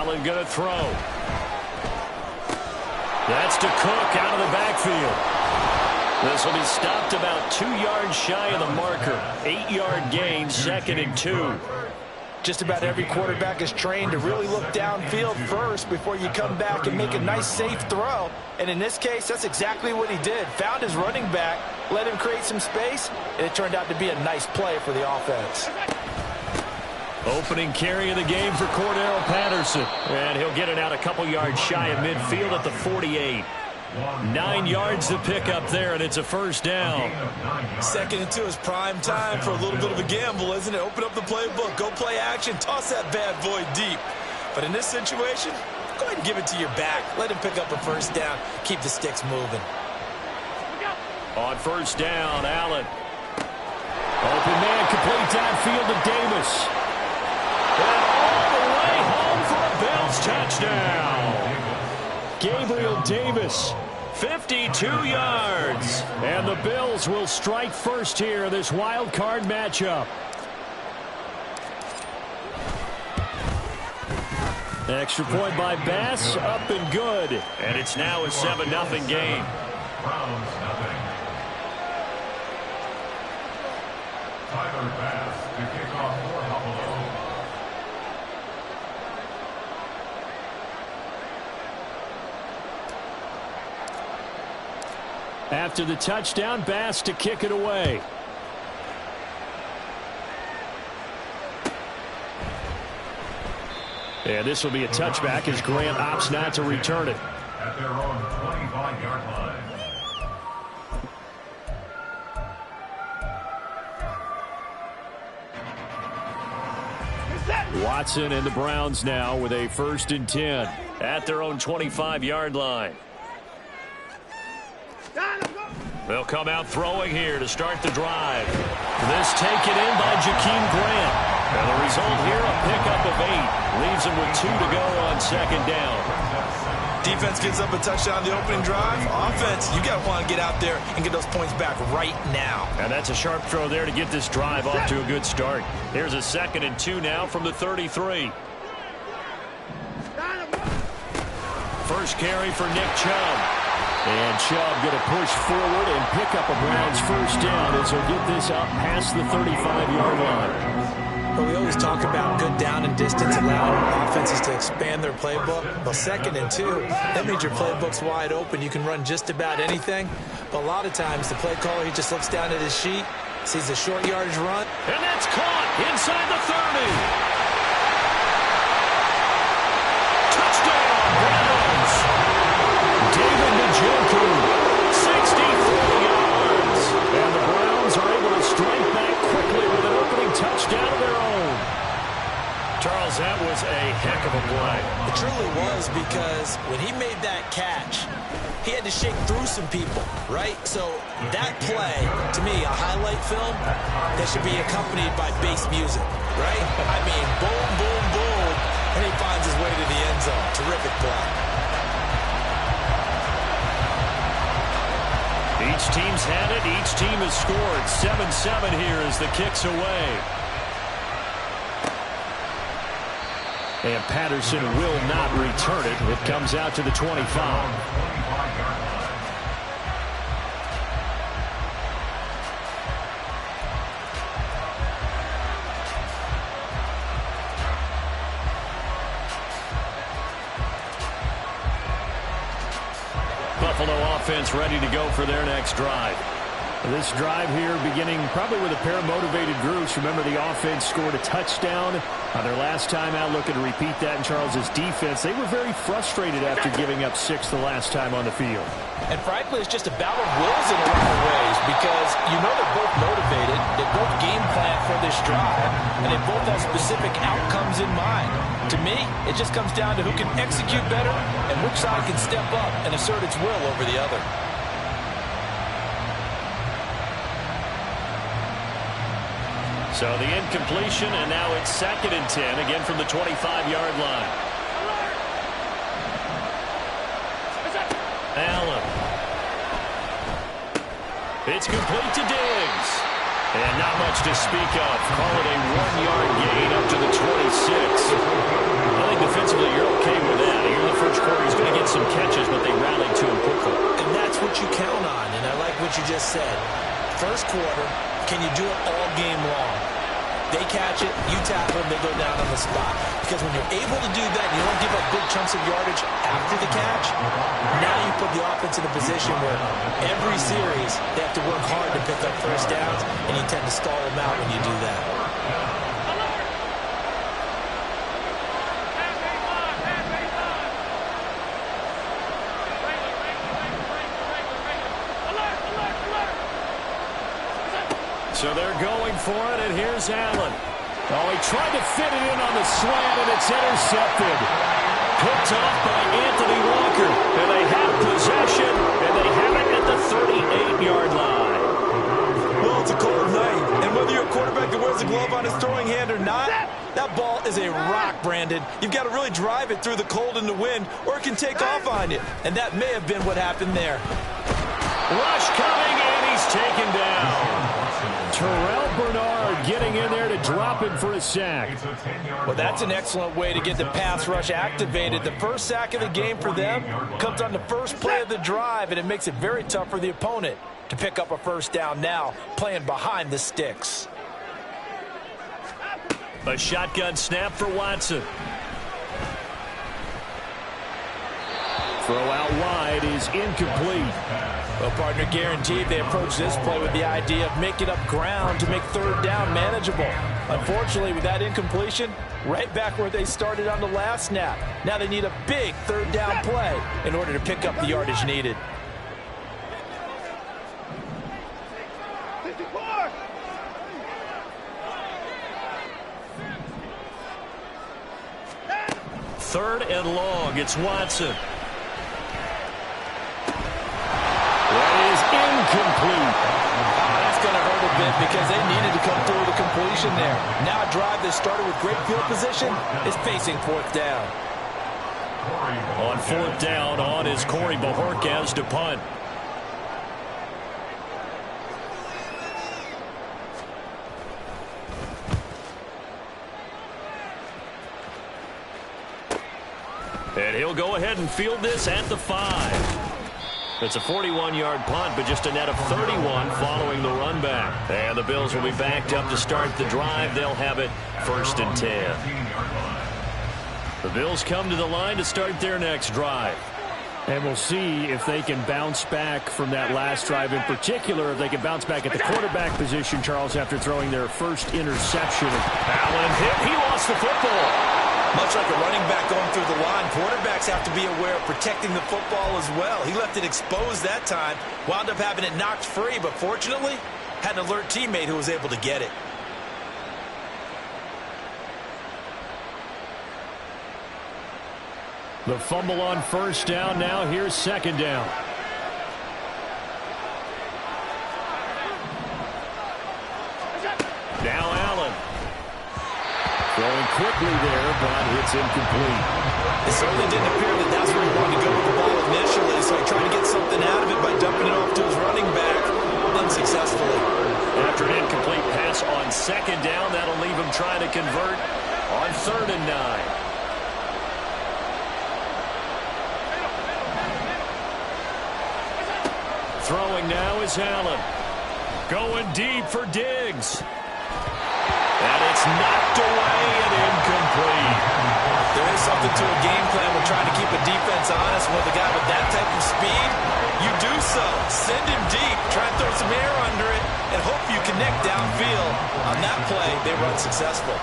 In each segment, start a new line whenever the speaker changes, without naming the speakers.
Allen going to throw. That's to Cook out of the backfield. This will be stopped about 2 yards shy of the marker. 8-yard gain, 2nd and 2.
Just about every quarterback is trained to really look downfield first before you come back and make a nice, safe throw. And in this case, that's exactly what he did. Found his running back, let him create some space, and it turned out to be a nice play for the offense.
Opening carry of the game for Cordero Patterson. And he'll get it out a couple yards shy of midfield at the 48. 9 yards to pick up there, and it's a first down.
2nd and 2 is prime time for a little bit of a gamble, isn't it? Open up the playbook, go play action, toss that bad boy deep. But in this situation, go ahead and give it to your back. Let him pick up a first down. Keep the sticks moving.
On first down, Allen. Open man, complete downfield to Davis. And all the way home for a Bills touchdown. Gabriel Davis, 52 yards. And the Bills will strike first here in this wild card matchup. Extra point by Bass, up and good. And it's now a 7-0 game.
Tyler Bass to kick off for Buffalo.
After the touchdown, Bass to kick it away. And this will be a touchback as Grant opts not to return it.
At their own 25-yard line.
Watson and the Browns now with a 1st and 10 at their own 25-yard line. They'll come out throwing here to start the drive. This taken in by Jakeem Grant. And the result here, a pickup of 8. Leaves him with 2 to go on 2nd down.
Defense gets up a touchdown on the opening drive. Offense, you got to want to get out there and get those points back right now.
And that's a sharp throw there to get this drive off to a good start. Here's a 2nd and 2 now from the 33. First carry for Nick Chubb. And Chubb going to push forward and pick up a Browns first down as he'll get this up past the 35-yard line.
But we always talk about good down and distance, allowing offenses to expand their playbook. Well, 2nd and 2, that means your playbook's wide open. You can run just about anything. But a lot of times, the play caller, he just looks down at his sheet, sees a short yardage run.
And that's caught inside the 30. Touchdown, Browns. David Njoku, 64 yards. And the Browns are able to strike back quickly with an opening touchdown of their own. Charles, that was a heck of a play.
It truly was, because when he made that catch, he had to shake through some people, right? So that play, to me, a highlight film that should be accompanied by bass music, right? I mean, boom, boom, boom, and he finds his way to the end zone. Terrific play.
Each team's had it. Each team has scored. 7-7 here as the kick's away. And Patterson will not return it. It comes out to the 25. Buffalo offense ready to go for their next drive. This drive here beginning probably with a pair of motivated groups. Remember, the offense scored a touchdown on their last time out. Looking to repeat that in Charles's defense. They were very frustrated after giving up 6 the last time on the field.
And frankly, it's just a battle of wills in a lot of ways, because you know they're both motivated. They both game plan for this drive, and they both have specific outcomes in mind. To me, it just comes down to who can execute better and which side can step up and assert its will over the other.
So the incompletion, and now it's 2nd and 10, again from the 25-yard line. Allen. It's complete to Diggs. And not much to speak of. Call it a 1-yard gain up to the 26. I think defensively you're
just said. First quarter, can you do it all game long? They catch it, you tackle them, they go down on the spot. Because when you're able to do that, you don't give up big chunks of yardage after the catch, now you put the offense in a position where every series they have to work hard to pick up first downs, and you tend to stall them out when you do that.
So they're going for it, and here's Allen. Oh, he tried to fit it in on the slant, and it's intercepted. Picked off by Anthony Walker. And they have possession, and they have it at the 38-yard line.
Well, it's a cold night, and whether you're a quarterback that wears a glove on his throwing hand or not, that ball is a rock, Brandon. You've got to really drive it through the cold and the wind, or it can take off on you. And that may have been what happened there.
Rush coming, and he's taken down. Terrell Bernard getting in there to drop him for a sack.
Well, that's an excellent way to get the pass rush activated. The first sack of the game for them comes on the first play of the drive, and it makes it very tough for the opponent to pick up a first down now, playing behind the sticks.
A shotgun snap for Watson. Throw out wide is incomplete.
Well, partner, guaranteed they approach this play with the idea of making up ground to make third down manageable. Unfortunately, with that incompletion, right back where they started on the last snap. Now they need a big third down play in order to pick up the yardage needed.
Third and long, it's Watson. Incomplete.
That's going to hurt a bit because they needed to come through with a completion there. Now a drive that started with great field position is facing fourth down.
On fourth down, on is Corey Bojorquez to punt. And he'll go ahead and field this at the 5. It's a 41-yard punt, but just a net of 31 following the run back. And the Bills will be backed up to start the drive. They'll have it first and 10. The Bills come to the line to start their next drive. And we'll see if they can bounce back from that last drive. In particular, if they can bounce back at the quarterback position, Charles, after throwing their first interception. Allen hit. He lost the football.
Much like a running back going through the line, quarterbacks have to be aware of protecting the football as well. He left it exposed that time, wound up having it knocked free, but fortunately, had an alert teammate who was able to get it.
The fumble on first down. Now here's second down. Now Allen. Throwing quickly there, but it's incomplete.
It certainly didn't appear that that's where he wanted to go with the ball initially, so he tried to get something out of it by dumping it off to his running back unsuccessfully.
After an incomplete pass on second down, that'll leave him trying to convert on 3rd and 9. Throwing now is Allen. Going deep for Diggs. And it's knocked away and incomplete.
There is something to a game plan when trying to keep a defense honest with a guy with that type of speed. You do so. Send him deep. Try and throw some air under it and hope you connect downfield. On that play, they were unsuccessful.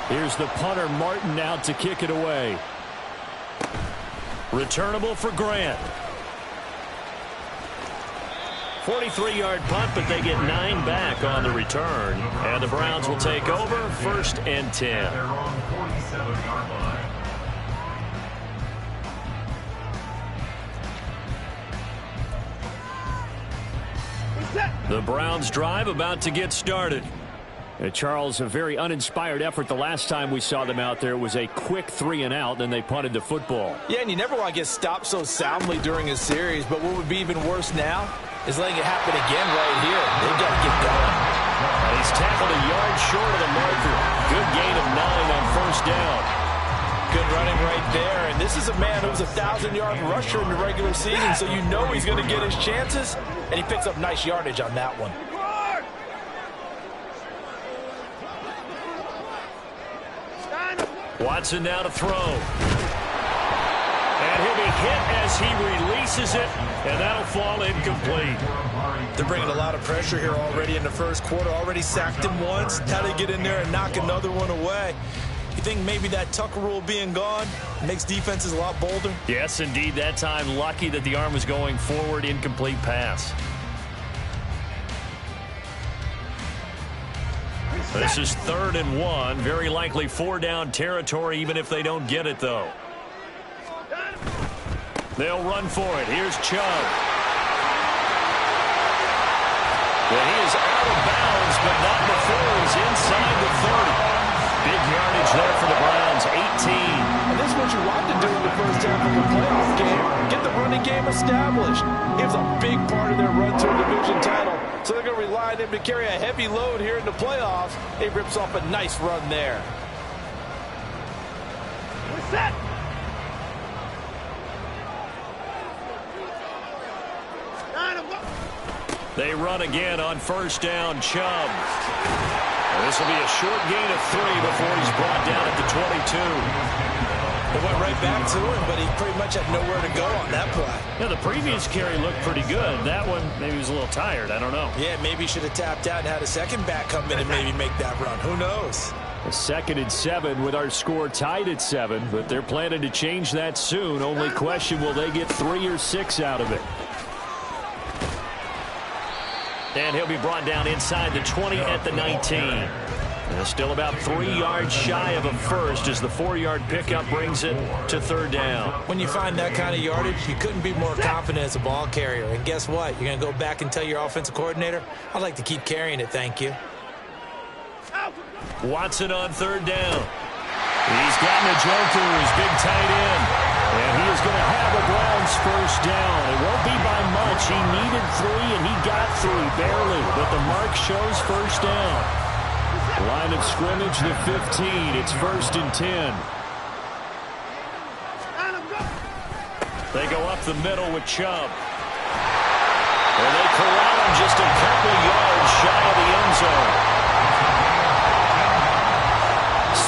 Here's the punter, Martin, out to kick it away. Returnable for Grant. 43-yard punt, but they get 9 back on the return. And the Browns will take over 1st and 10.
They're on 47-yard line.
The Browns drive about to get started. Charles, a very uninspired effort the last time we saw them out there. It was a quick 3 and out, then they punted the football.
Yeah, and you never want to get stopped so soundly during a series, but what would be even worse now is letting it happen again right here. They've got to get going.
And he's tackled a yard short of the marker. Good gain of 9 on first down.
Good running right right there. And this is a man who was a 1,000-yard rusher in the regular season, so you know he's going to get his chances. And he picks up nice yardage on that one.
Watson now to throw. And he'll be hit as he releases it, and that'll fall incomplete.
They're bringing a lot of pressure here already in the first quarter. Already sacked him once. Now they get in there and knock another one away. You think maybe that Tucker rule being gone makes defenses a lot bolder?
Yes, indeed. That time, lucky that the arm was going forward. Incomplete pass. This is 3rd and 1. Very likely 4-down territory, even if they don't get it, though. They'll run for it. Here's Chubb. Well, he is out of bounds, but not before he's inside the 30. Big yardage there for the Browns, 18.
And this is what you want to do in the first half of a playoff game. Get the running game established. He was a big part of their run to a division title. So they're going to rely on him to carry a heavy load here in the playoffs. He rips off a nice run there.
We're set.
They run again on 1st down, Chubb. This will be a short gain of 3 before he's brought down at the 22.
They went right back to him, but he pretty much had nowhere to go on that play.
Yeah, the previous carry looked pretty good. That one, maybe he was a little tired. I don't know.
Yeah, maybe he should have tapped out and had a second back come in and maybe make that run. Who knows?
A 2nd and 7 with our score tied at 7, but they're planning to change that soon. Only question, will they get 3 or 6 out of it? And he'll be brought down inside the 20 at the 19. And still about 3 yards shy of a first as the 4-yard pickup brings it to 3rd down.
When you find that kind of yardage, you couldn't be more confident as a ball carrier. And guess what? You're going to go back and tell your offensive coordinator, I'd like to keep carrying it, thank you.
Watson on 3rd down. He's got Njoku, his big tight end. And he is going to have the Browns 1st down. It won't be by much. He needed 3, and he got 3, barely. But the mark shows 1st down. Line of scrimmage, the 15. It's 1st and 10. They go up the middle with Chubb. And they corral him just a couple yards shy of the end zone.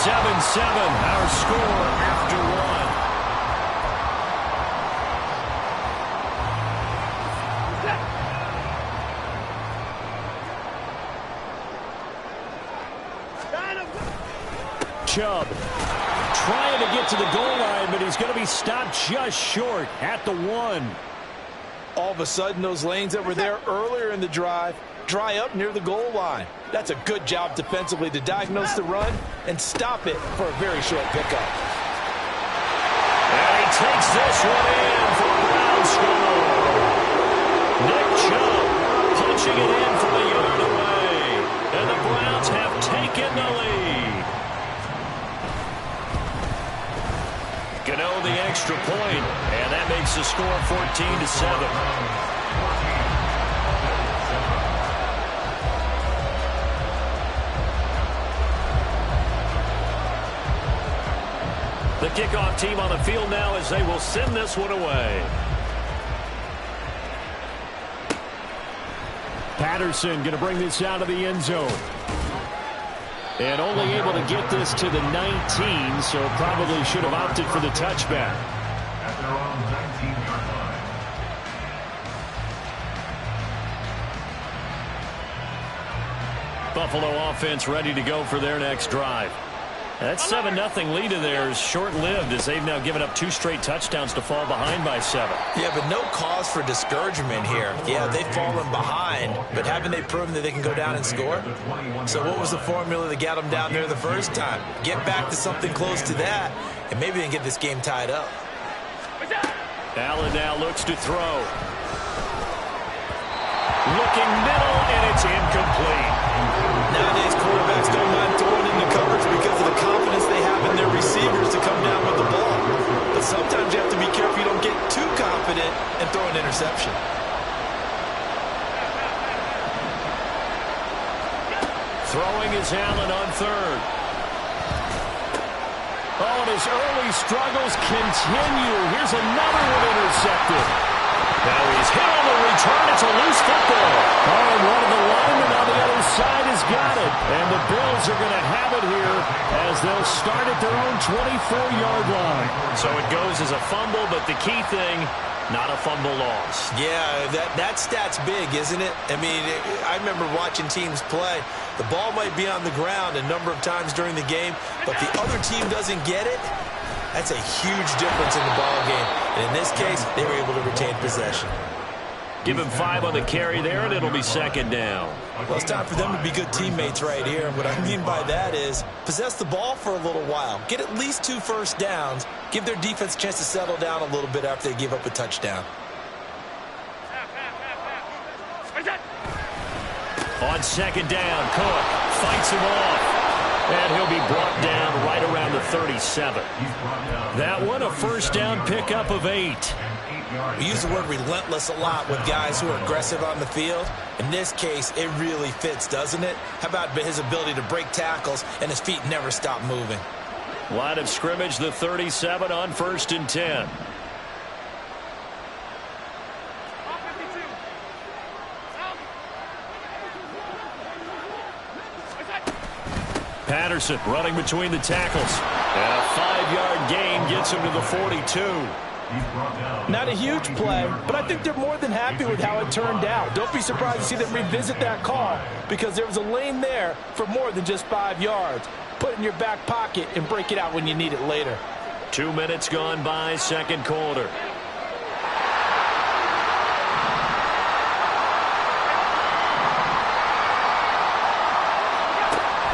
7-7, our score after 1. Chubb trying to get to the goal line, but he's going to be stopped just short at the 1.
All of a sudden, those lanes that were there earlier in the drive dry up near the goal line. That's a good job defensively to diagnose the run and stop it for a very short pickup.
And he takes this one in for a Browns score. Nick Chubb punching it in from a yard away. And the Browns have taken the lead. Gano the extra point, and that makes the score 14-7. The kickoff team on the field now as they will send this one away. Patterson going to bring this out of the end zone. And only able to get this to the 19, so probably should have opted for the touchback.
At their own 19-yard line.
Buffalo offense ready to go for their next drive. That 7-0 lead of theirs short-lived as they've now given up 2 straight touchdowns to fall behind by 7.
Yeah, but no cause for discouragement here. Yeah, they've fallen behind, but haven't they proven that they can go down and score? So what was the formula that got them down there the first time? Get back to something close to that, and maybe they can get this game tied up.
Allen now looks to throw. Looking middle, and it's incomplete.
Nowadays, quarterbacks don't mind throwing into coverage because of the confidence they have in their receivers to come down with the ball. But sometimes you have to be careful you don't get too confident and throw an interception.
Throwing is Allen on 3rd. Oh, and his early struggles continue. Here's another one intercepted. Now he's hit on the return. It's a loose football. Oh, and one of the linemen on the other side has got it. And the Bills are going to have it here as they'll start at their own 24-yard line.
So it goes as a fumble, but the key thing, not a fumble loss.
Yeah, that stat's big, isn't it? I mean, I remember watching teams play. The ball might be on the ground a number of times during the game, but the other team doesn't get it. That's a huge difference in the ball game. And in this case, they were able to retain possession.
Give him 5 on the carry there, and it'll be second down.
Well, it's time for them to be good teammates right here. What I mean by that is possess the ball for a little while. Get at least 2 first downs. Give their defense a chance to settle down a little bit after they give up a touchdown.
On second down, Cook fights him off. And he'll be brought down right around the 37. That one, a first down pickup of 8.
We use the word relentless a lot with guys who are aggressive on the field. In this case, it really fits, doesn't it? How about his ability to break tackles and his feet never stop moving?
Line of scrimmage, the 37 on 1st and 10. Patterson running between the tackles. And a 5-yard gain gets him to the 42.
Not a huge play, but I think they're more than happy with how it turned out. Don't be surprised to see them revisit that call because there was a lane there for more than just 5 yards. Put it in your back pocket and break it out when you need it later.
2 minutes gone by, second quarter.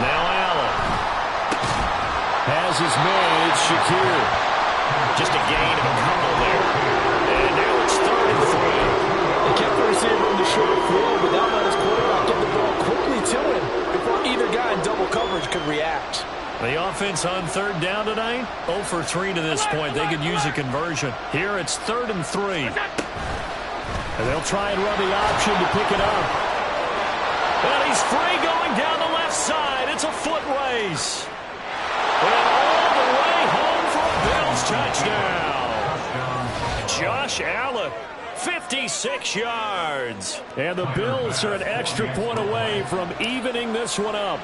Now Allen has his man. It's Shakir. Just a gain of a couple there. And now it's 3rd and 3.
They kept the receiver in the short field, but that let his quarterback get the ball quickly to him before either guy in double coverage could react.
The offense on 3rd down tonight, 0 for 3 to this point. They could use a conversion. Here it's 3rd and 3. And they'll try and run the option to pick it up. And he's free going down the left side. It's a foot race. And all the way home for a Bills touchdown. Josh Allen, 56 yards. And the Bills are an extra point away from evening this one up.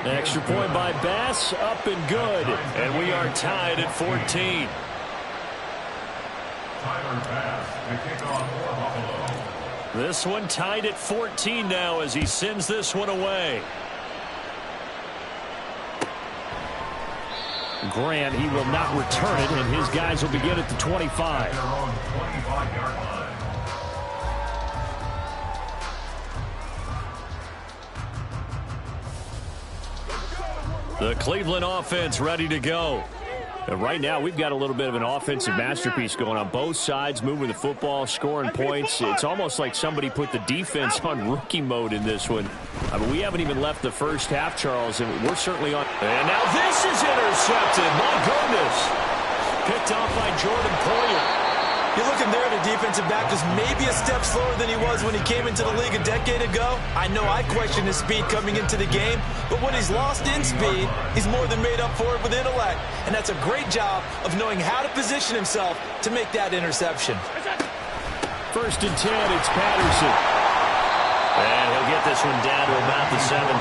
Extra point by Bass, up and good. And we are tied at 14.
Tyler Bass, the kickoff for Buffalo.
This one tied at 14 now as he sends this one away. Grant, he will not return it, and his guys will begin at the 25.
Their own 25-yard line.
The Cleveland offense ready to go. And right now, we've got a little bit of an offensive masterpiece going on both sides, moving the football, scoring points. It's almost like somebody put the defense on rookie mode in this one. I mean, we haven't even left the first half, Charles, and we're certainly on. And now this is intercepted. My goodness. Picked off by Jordan Poyer.
You're looking there at a defensive back who's maybe a step slower than he was when he came into the league a decade ago. I know I questioned his speed coming into the game, but when he's lost in speed, he's more than made up for it with intellect. And that's a great job of knowing how to position himself to make that interception.
1st and 10, it's Patterson. And he'll get this one down to about the 17.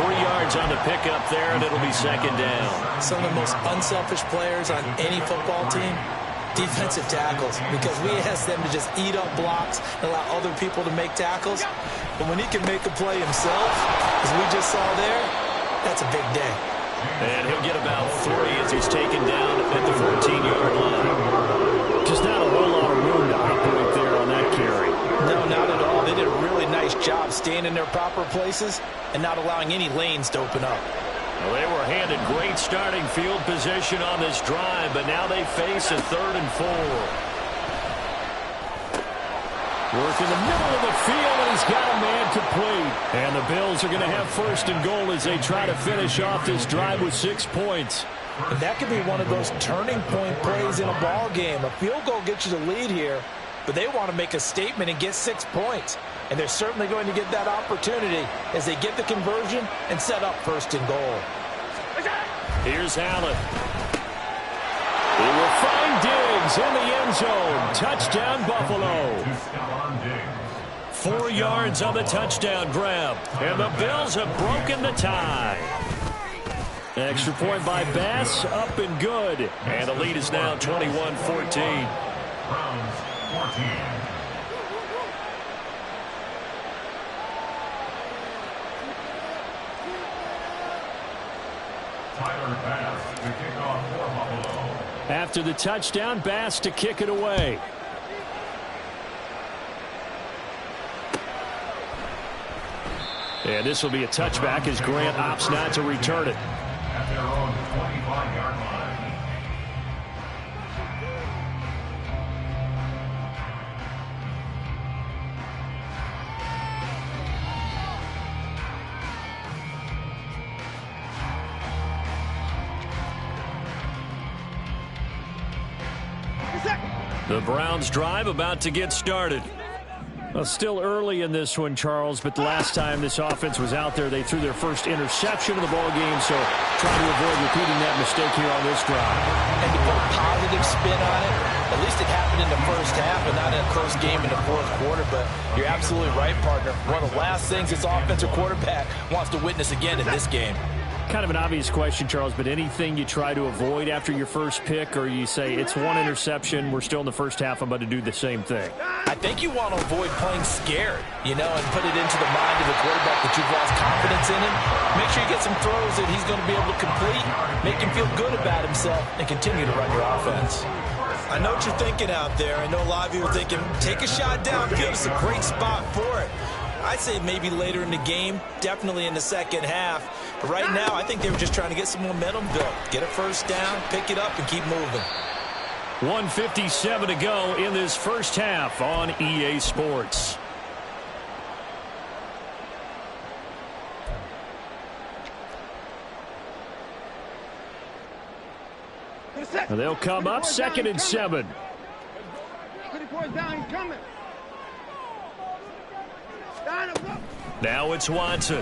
3 yards on the pickup there, and it'll be second down.
Some of the most unselfish players on any football team, defensive tackles, because we ask them to just eat up blocks and allow other people to make tackles. But when he can make a play himself, as we just saw there, that's a big day.
And he'll get about 3 as he's taken down at the 14-yard line. Just not a whole lot of room to operate there on that carry.
No, not at all. They did a really nice job staying in their proper places and not allowing any lanes to open up.
Well, they were handed great starting field position on this drive, but now they face a 3rd and 4. Work in the middle of the field, and he's got a man complete. And the Bills are going to have 1st and goal as they try to finish off this drive with 6 points.
And that could be one of those turning point plays in a ball game. A field goal gets you the lead here, but they want to make a statement and get 6 points. And they're certainly going to get that opportunity as they get the conversion and set up first and goal.
Here's Allen. He will find Diggs in the end zone. Touchdown, Buffalo. 4 yards on the touchdown grab. And the Bills have broken the tie. Extra point by Bass, up and good. And the lead is now 21-14.
Browns 14. Tyler Bass to kick off for Buffalo.
After the touchdown, Bass to kick it away. And this will be a touchback as Grant opts not to return it.
At their own 25-yard line.
The Browns drive about to get started. Well, still early in this one, Charles, but the last time this offense was out there, they threw their first interception of the ball game, so trying to avoid repeating that mistake here on this drive.
And to put a positive spin on it, at least it happened in the first half and not in a close game in the fourth quarter, but you're absolutely right, partner. One of the last things this offensive quarterback wants to witness again in this game.
Kind of an obvious question, Charles, but anything you try to avoid after your first pick, or you say it's one interception, we're still in the first half, I'm about to do the same thing?
I think you want to avoid playing scared, and put it into the mind of the quarterback that you've lost confidence in him. Make sure you get some throws that he's going to be able to complete, make him feel good about himself, and continue to run your offense.
I know what you're thinking out there. I know a lot of you are thinking, take a shot downfield. It's a great spot for it. I'd say maybe later in the game, definitely in the second half. But right now, I think they were just trying to get some momentum built. Get a first down, pick it up, and keep moving.
1:57 to go in this first half on EA Sports. They'll come up 2nd and 7.
24 down, he's coming.
Now it's Watson.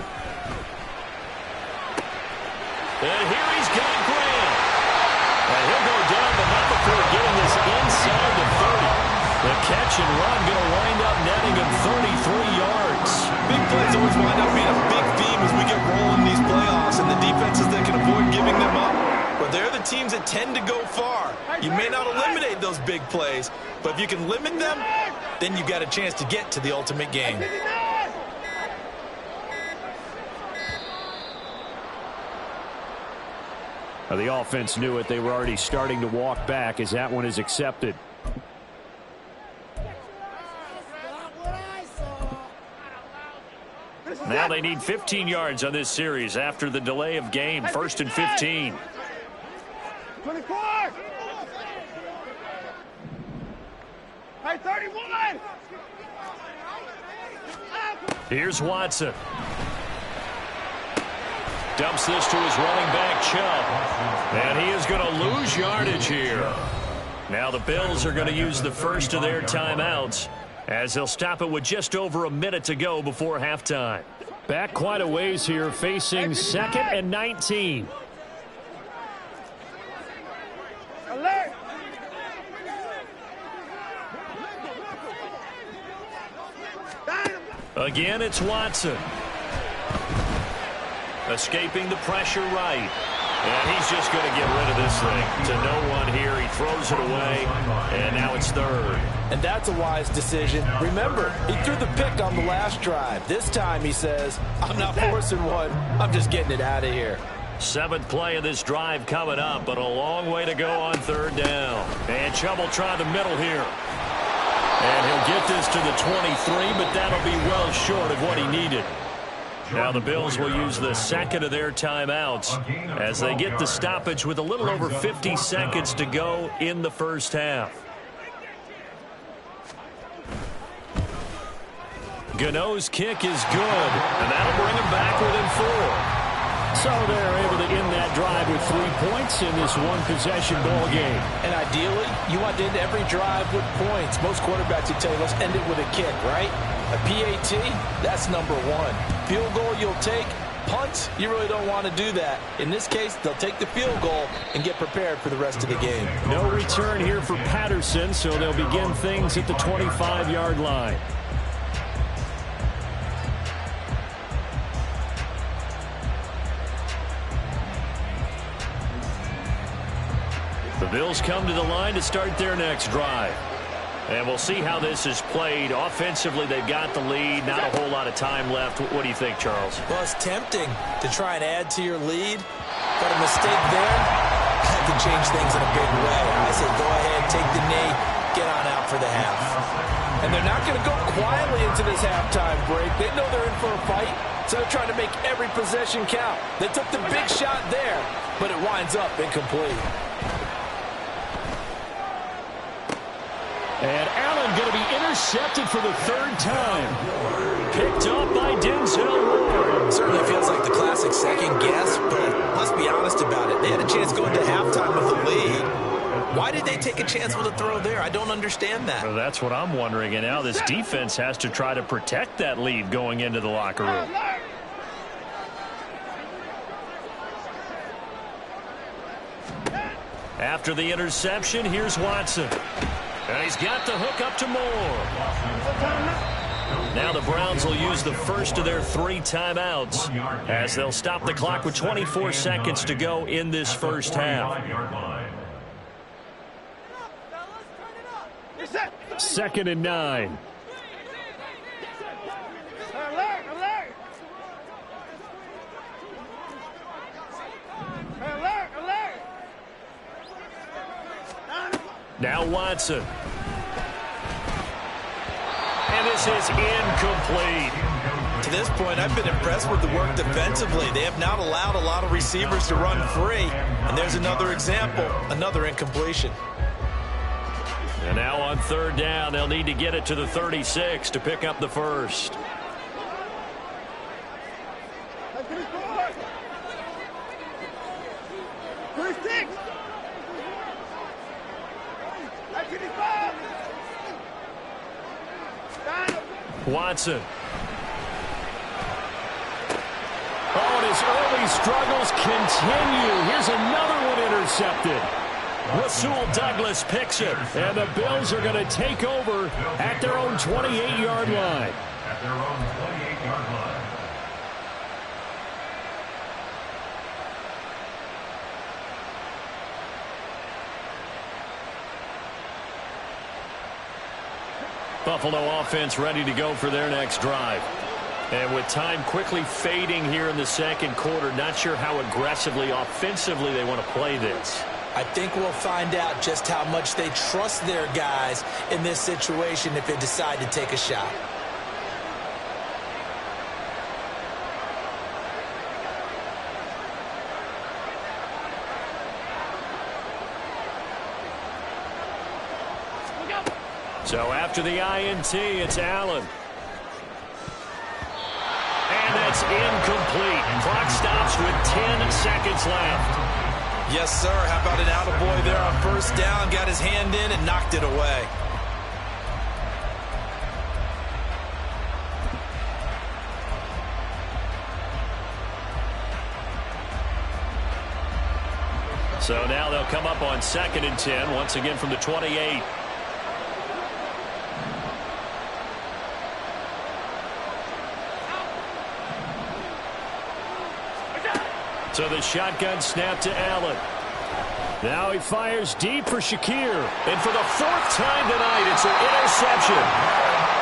And here he's got Grant. And he'll go down, but not before getting this inside the 30. The catch and run going to wind up netting him 33 yards.
Big plays always wind up being a big theme as we get rolling in these playoffs, and the defenses that can avoid giving them up, well, they're the teams that tend to go far. You may not eliminate those big plays, but if you can limit them, then you've got a chance to get to the ultimate game.
The offense knew it. They were already starting to walk back as that one is accepted. Now they need 15 yards on this series after the delay of game. 1st and 15.
24. Hey, 31.
Here's Watson. Dumps this to his running back, Chubb. And he is going to lose yardage here. Now the Bills are going to use the first of their timeouts as they'll stop it with just over a minute to go before halftime. Back quite a ways here, facing 2nd and 19.
Alert.
Again, it's Watson. Escaping the pressure right. And he's just going to get rid of this thing. To no one here. He throws it away. And now it's 3rd.
And that's a wise decision. Remember, he threw the pick on the last drive. This time he says, I'm not forcing one. I'm just getting it out of here.
7th play of this drive coming up, but a long way to go on 3rd down. And Chubb will try the middle here. And he'll get this to the 23, but that'll be well short of what he needed. Now the Bills will use the 2nd of their timeouts as they get the stoppage with a little over 50 seconds to go in the first half. Gano's kick is good, and that'll bring him back within 4. So they're able to end that drive with 3 points in this one-possession ball game.
And ideally, you want to end every drive with points. Most quarterbacks would tell you, let's end it with a kick, right? A PAT, that's number one. Field goal you'll take. Punts, you really don't want to do that. In this case, they'll take the field goal and get prepared for the rest of the game.
No return here for Patterson, so they'll begin things at the 25-yard line. The Bills come to the line to start their next drive. And we'll see how this is played. Offensively, they've got the lead. Not a whole lot of time left. What do you think, Charles?
Well, it's tempting to try and add to your lead. But a mistake there, that could change things in a big way. I say go ahead, take the knee, get on out for the half.
And they're not going to go quietly into this halftime break. They know they're in for a fight, so they're trying to make every possession count. They took the big shot there, but it winds up incomplete.
And Allen going to be intercepted for the 3rd time. Picked up by Denzel Ward.
Certainly feels like the classic second guess, but let's be honest about it. They had a chance going to halftime with the lead. Why did they take a chance with a throw there? I don't understand that.
Well, that's what I'm wondering. And now this defense has to try to protect that lead going into the locker room. After the interception, here's Watson. And he's got the hook up to Moore. Now the Browns will use the first of their 3 timeouts as they'll stop the clock with 24 seconds to go in this first half. 2nd and 9. Now Watson. And this is incomplete.
To this point, I've been impressed with the work defensively. They have not allowed a lot of receivers to run free. And there's another example, another incompletion.
And now on 3rd down, they'll need to get it to the 36 to pick up the first. Watson. Oh, and his early struggles continue. Here's another one intercepted. Rasul Douglas picks it, and the Bills are going to take over at their own 28-yard line.
At their own 28-yard line.
Buffalo offense ready to go for their next drive. And with time quickly fading here in the 2nd quarter, not sure how aggressively, offensively they want to play this.
I think we'll find out just how much they trust their guys in this situation if they decide to take a shot.
So after the INT, it's Allen. And that's incomplete. Clock stops with 10 seconds left.
Yes, sir. How about an attaboy there on 1st down? Got his hand in and knocked it away.
So now they'll come up on 2nd and 10, once again from the 28. So the shotgun snap to Allen. Now he fires deep for Shakir. And for the 4th time tonight, it's an interception.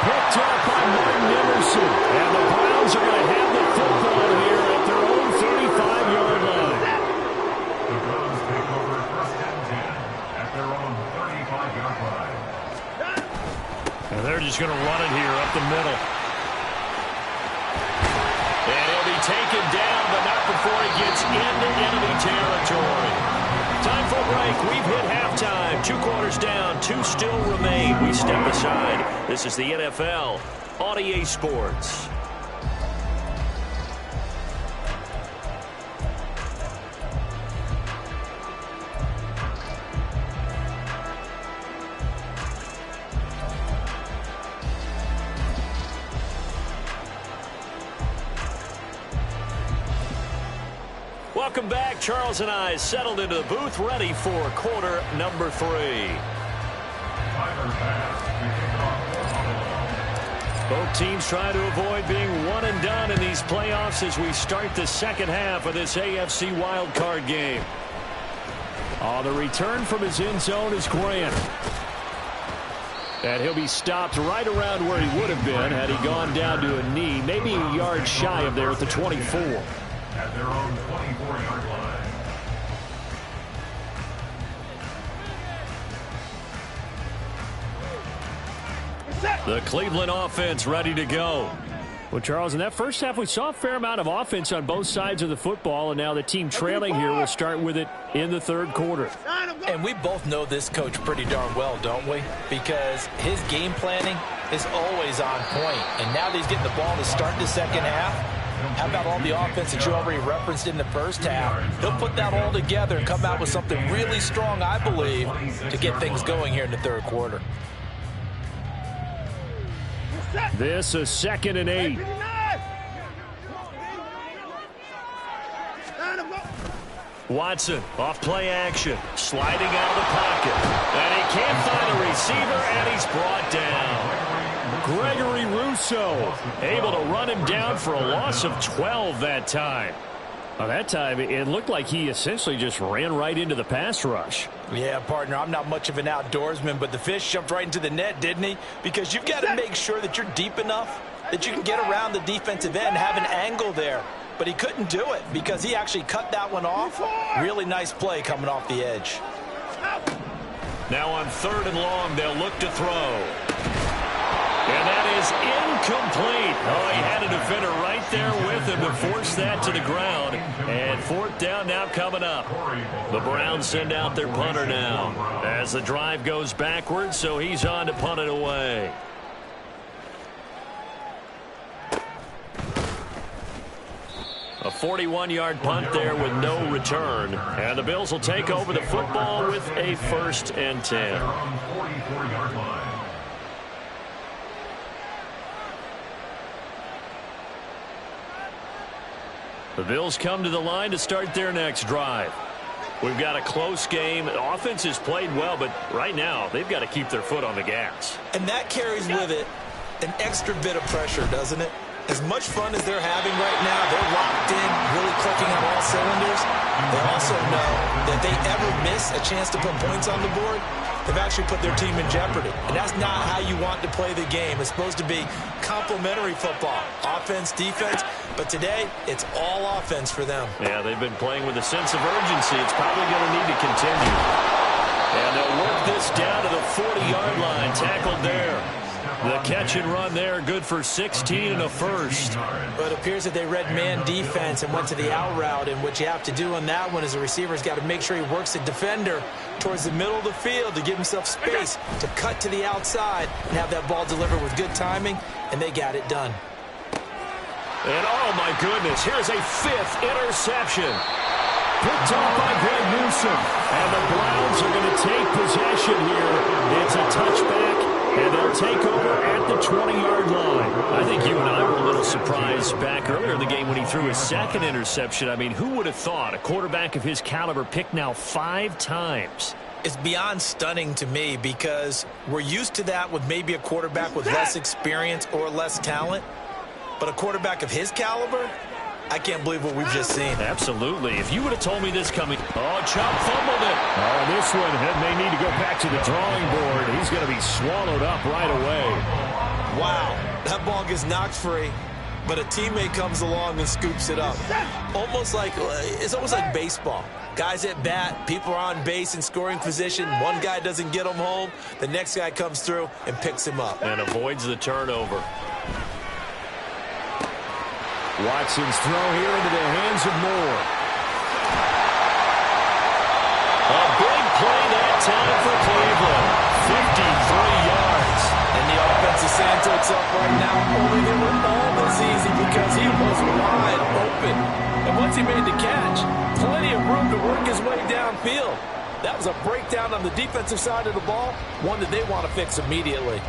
Picked up by Martin Emerson. And the Browns are going to have the football here at their own 35-yard line.
The Browns take over 1st and 10 at their own 35-yard line.
And they're just going to run it here up the middle. And he'll be taken down, but not before he gets into enemy territory. Time for a break. We've hit halftime. 2 quarters down, 2 still remain. We step aside. This is the NFL on EA Sports. Welcome back. Charles and I settled into the booth, ready for quarter number 3. Both teams trying to avoid being one and done in these playoffs as we start the second half of this AFC wildcard game. The return from his end zone is Grant. And he'll be stopped right around where he would have been had he gone down to a knee, maybe a yard shy of there at the 24.
At their own 24-yard line.
The Cleveland offense ready to go. Well, Charles, in that first half, we saw a fair amount of offense on both sides of the football, and now the team trailing here will start with it in the third quarter.
And we both know this coach pretty darn well, don't we? Because his game planning is always on point. And now that he's getting the ball to start the second half, how about all the offense that you already referenced in the first half? He'll put that all together and come out with something really strong, I believe, to get things going here in the third quarter.
This is 2nd and 8. Watson off play action, sliding out of the pocket. And he can't find a receiver, and he's brought down. Gregory Rousseau able to run him down for a loss of 12 that time. Well, that time, it looked like he essentially just ran right into the pass rush.
Yeah, partner, I'm not much of an outdoorsman, but the fish jumped right into the net, didn't he? Because you've got to make sure that you're deep enough that you can get around the defensive end, have an angle there. But he couldn't do it because he actually cut that one off. Really nice play coming off the edge.
Now on 3rd and long, they'll look to throw. And that is incomplete. Oh, he had a defender right there with him to force that to the ground. And 4th down now coming up. The Browns send out their punter now as the drive goes backwards, so he's on to punt it away. A 41-yard punt there with no return. And the Bills will take over the football with a 1st and 10. The Bills come to the line to start their next drive. We've got a close game. The offense has played well, but right now they've got to keep their foot on the gas.
And that carries with it an extra bit of pressure, doesn't it? As much fun as they're having right now, they're locked in, really clicking on all cylinders. They also know that if they ever miss a chance to put points on the board, they've actually put their team in jeopardy. And that's not how you want to play the game. It's supposed to be complementary football, offense, defense. But today, it's all offense for them.
Yeah, they've been playing with a sense of urgency. It's probably going to need to continue. And they'll work this down to the 40-yard line. Tackled there. The catch and run there, good for 16 and a first.
But it appears that they read man defense and went to the out route. And what you have to do on that one is the receiver's got to make sure he works the defender towards the middle of the field to give himself space to cut to the outside and have that ball delivered with good timing, and they got it done.
And oh my goodness, here's a 5th interception. Picked off by Greg Newsome. And the Browns are going to take possession here. It's a touchback. And they'll take over at the 20-yard line. I think you and I were a little surprised back earlier in the game when he threw his 2nd interception. I mean, who would have thought a quarterback of his caliber picked now 5 times?
It's beyond stunning to me because we're used to that with maybe a quarterback with less experience or less talent. But a quarterback of his caliber, I can't believe what we've just seen.
Absolutely. If you would have told me this coming. Oh, Chubb fumbled it. Oh, this one may need to go back to the drawing board. He's going to be swallowed up right away.
Wow. That ball gets knocked free, but a teammate comes along and scoops it up. It's almost like baseball. Guys at bat, people are on base in scoring position. One guy doesn't get him home. The next guy comes through and picks him up.
And avoids the turnover. Watson's throw here into the hands of Moore. A big play that time for Cleveland. 53 yards.
And the offensive sand takes up right now. Only they were all this easy because he was wide open. And once he made the catch, plenty of room to work his way downfield. That was a breakdown on the defensive side of the ball, one that they want to fix immediately.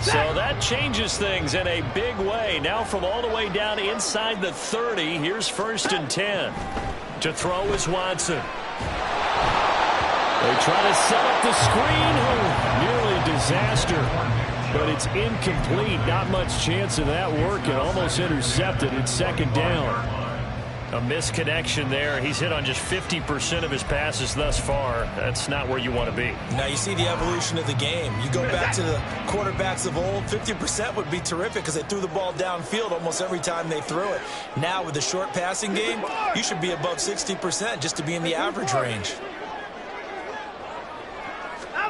So that changes things in a big way. Now from all the way down inside the 30, here's 1st and 10. To throw is Watson. They try to set up the screen. Nearly disaster. But it's incomplete. Not much chance of that working. Almost intercepted. It's 2nd down. A misconnection there. He's hit on just 50% of his passes thus far. That's not where you want to be.
Now you see the evolution of the game. You go back to the quarterbacks of old, 50% would be terrific because they threw the ball downfield almost every time they threw it. Now with the short passing game, you should be above 60% just to be in the average range.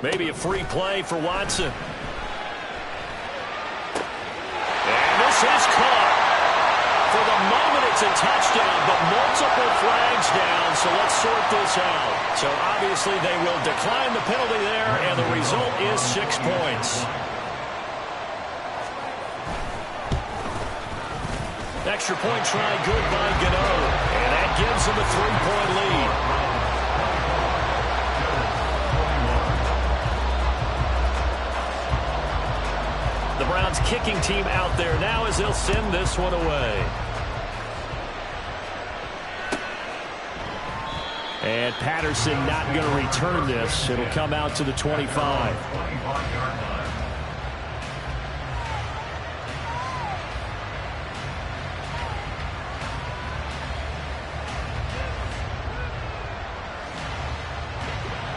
Maybe a free play for Watson. And this is caught. For the moment, it's a touchdown, but multiple flags down, so let's sort this out. So obviously they will decline the penalty there, and the result is 6 points. Extra point try good by Gano, and that gives them a 3-point lead. The Browns kicking team out there now as they'll send this one away. And Patterson not going to return this. It'll come out to the 25.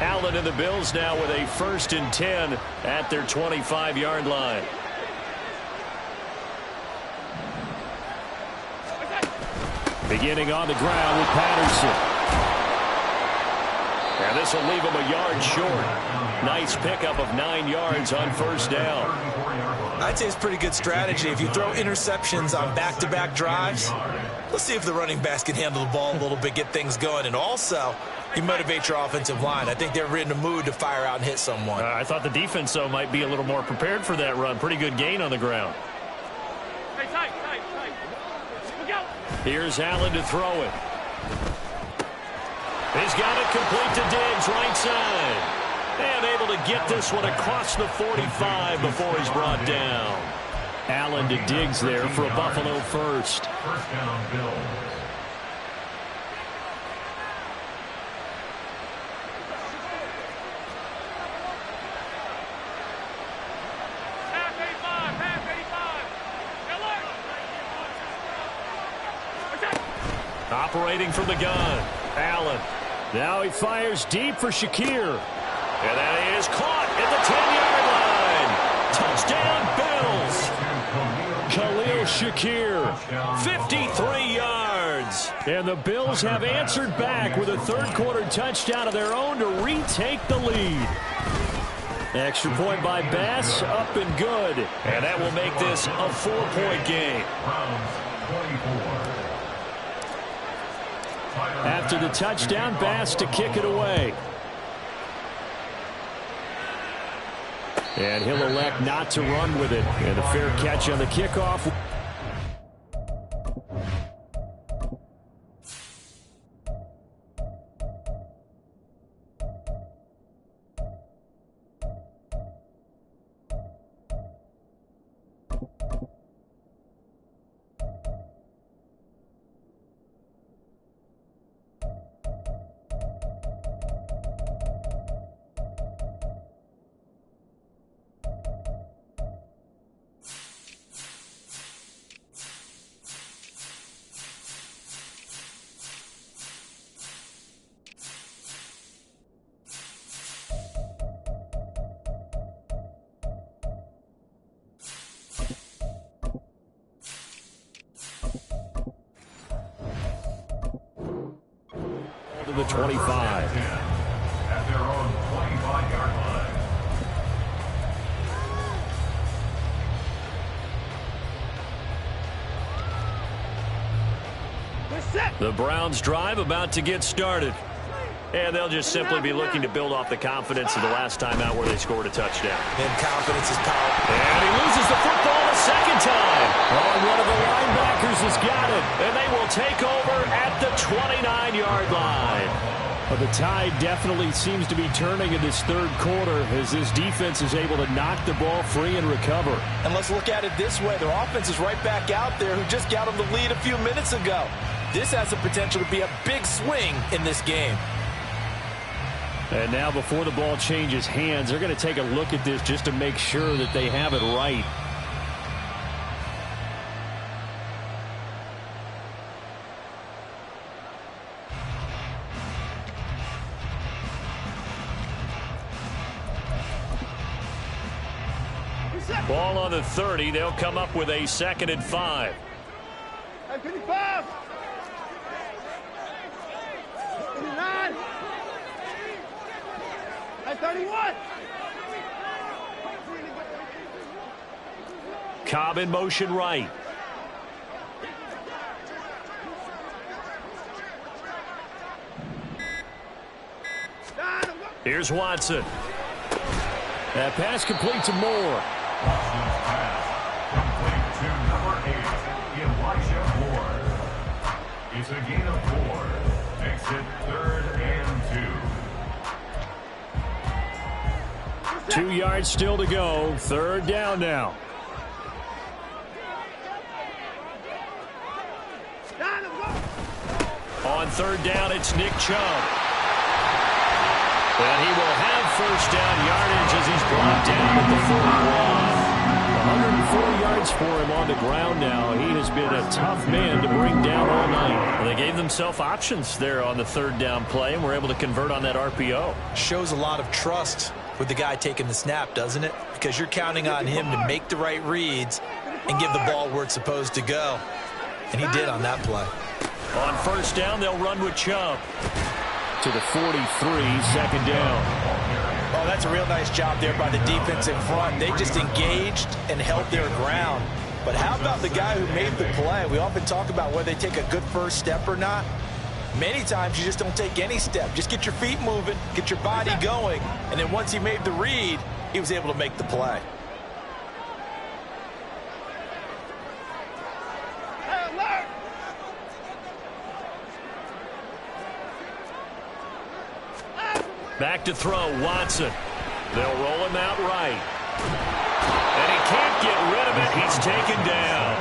Allen and the Bills now with a 1st and 10 at their 25-yard line. Beginning on the ground with Patterson. And this will leave him a yard short. Nice pickup of 9 yards on 1st down.
I'd say it's pretty good strategy. If you throw interceptions on back-to-back drives, let's see if the running backs can handle the ball a little bit, get things going. And also, you motivate your offensive line. I think they're in the mood to fire out and hit someone.
I thought the defense, though, might be a little more prepared for that run. Pretty good gain on the ground.
Hey, tight. Look out.
Here's Allen to throw it. He's got it complete to Diggs, right side. And able to get this one across the 45 before he's brought down. Allen to Diggs there for a Buffalo first.
1st down, Bills.
Operating from the gun, Allen. Now he fires deep for Shakir. And that is caught at the 10-yard line. Touchdown, Bills. Khalil Shakir, 53 yards. And the Bills have answered back with a 3rd-quarter touchdown of their own to retake the lead. Extra point by Bass, up and good. And that will make this a 4-point game.
Browns 24.
After the touchdown, Bass to kick it away. And he'll elect not to run with it. And a fair catch on the kickoff. To the 25.
At their own 25-yard line.
The Browns drive about to get started. And they'll just simply be looking to build off the confidence of the last time out where they scored a touchdown.
And confidence is power.
And he loses the football a 2nd time. Oh, one of the linebackers has got it. And they will take over at the 29-yard line. Well, the tide definitely seems to be turning in this third quarter as this defense is able to knock the ball free and recover.
And let's look at it this way. Their offense is right back out there who just got them the lead a few minutes ago. This has the potential to be a big swing in this game.
And now before the ball changes hands, they're going to take a look at this just to make sure that they have it right.
Ball on the 30. They'll come up with a 2nd and 5.
55. 59. 31.
Cobb in motion right. Here's Watson. That pass complete to Moore.
Watson's pass complete to number 8, Elijah Moore. It's a gain of 4. Makes it 3rd and 2.
2 yards still to go. 3rd down now. On 3rd down, it's Nick Chubb. And he will have 1st down yardage as he's brought down at the 41. 104 yards for him on the ground now. He has been a tough man to bring down all night.
Well, they gave themselves options there on the 3rd down play and were able to convert on that RPO.
Shows a lot of trust with the guy taking the snap, doesn't it? Because you're counting on him to make the right reads and give the ball where it's supposed to go. And he did on that play.
On 1st down, they'll run with Chubb.
To the 43, 2nd down.
Oh, that's a real nice job there by the defense in front. They just engaged and held their ground. But how about the guy who made the play? We often talk about whether they take a good first step or not. Many times you just don't take any step. Just get your feet moving, get your body going, and then once he made the read, he was able to make the play.
Back to throw, Watson. They'll roll him out right. And he can't get rid of it. He's taken down.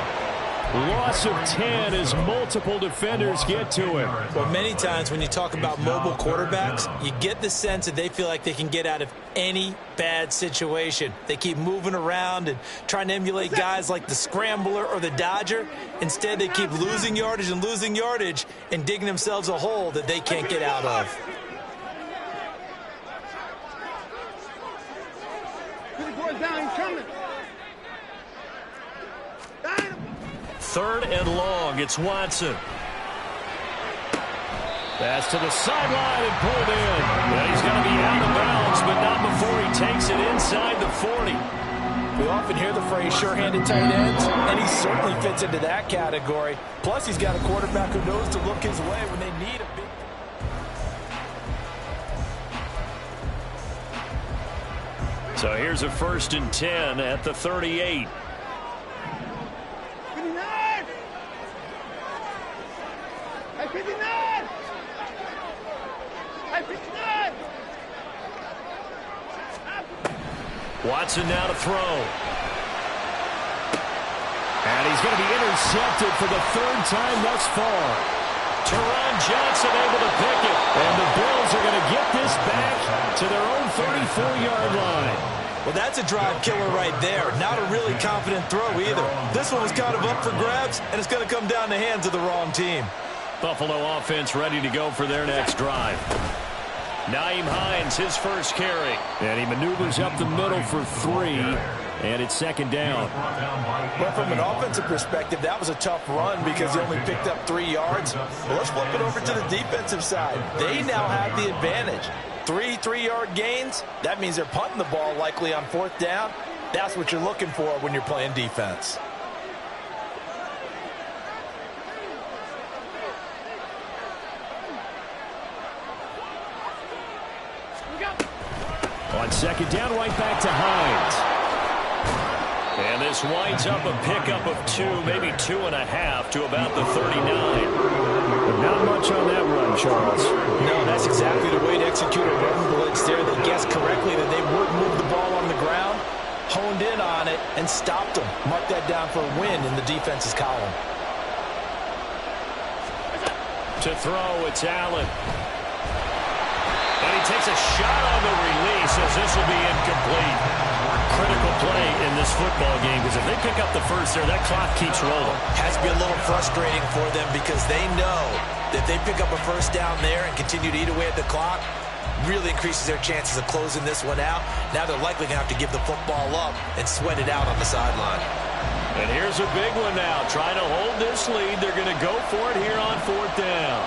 Loss of 10 as multiple defenders get to him.
Well, many times when you talk about mobile quarterbacks, you get the sense that they feel like they can get out of any bad situation. They keep moving around and trying to emulate guys like the Scrambler or the Dodger. Instead, they keep losing yardage and digging themselves a hole that they can't get out of.
3rd and long. It's Watson.
Pass to the sideline and pulled in. Well, he's going to be out of bounds, but not before he takes it inside the 40.
We often hear the phrase sure-handed tight ends, and he certainly fits into that category. Plus, he's got a quarterback who knows to look his way when they need a big...
So here's a 1st and 10 at the 38.
59! 59!
Watson now to throw.
And he's going to be intercepted for the 3rd time thus far.
Teron Johnson able to pick it.
And the Bills are going to get this back to their own 34-yard line.
Well, that's a drive killer right there. Not a really confident throw either. This one was kind of up for grabs, and it's going to come down the hands of the wrong team.
Buffalo offense ready to go for their next drive. Nyheim Hines, his first carry.
And he maneuvers up the middle for 3, and it's 2nd down.
But from an offensive perspective, that was a tough run because he only picked up 3 yards. Well, let's flip it over to the defensive side. They now have the advantage. 3 3-yard gains, that means they're punting the ball likely on 4th down. That's what you're looking for when you're playing defense.
On 2nd down, right back to Hines.
And this winds up a pickup of 2, maybe 2.5 to about the 39.
But not much on that run, Charles.
No, that's
exactly the way to execute a run blitz there. They guessed correctly that they would move the ball on the ground, honed in on it, and stopped them. Mark that down for a win in the defense's column.
To throw, it's Allen. And he takes a shot on the release as this will be incomplete. Critical play in this football game because if they pick up the first there, that clock keeps rolling.
Has to be a little frustrating for them because they know that if they pick up a first down there and continue to eat away at the clock, really increases their chances of closing this one out. Now they're likely going to have to give the football up and sweat it out on the sideline.
And here's a big one now. Trying to hold this lead. They're going to go for it here on 4th down.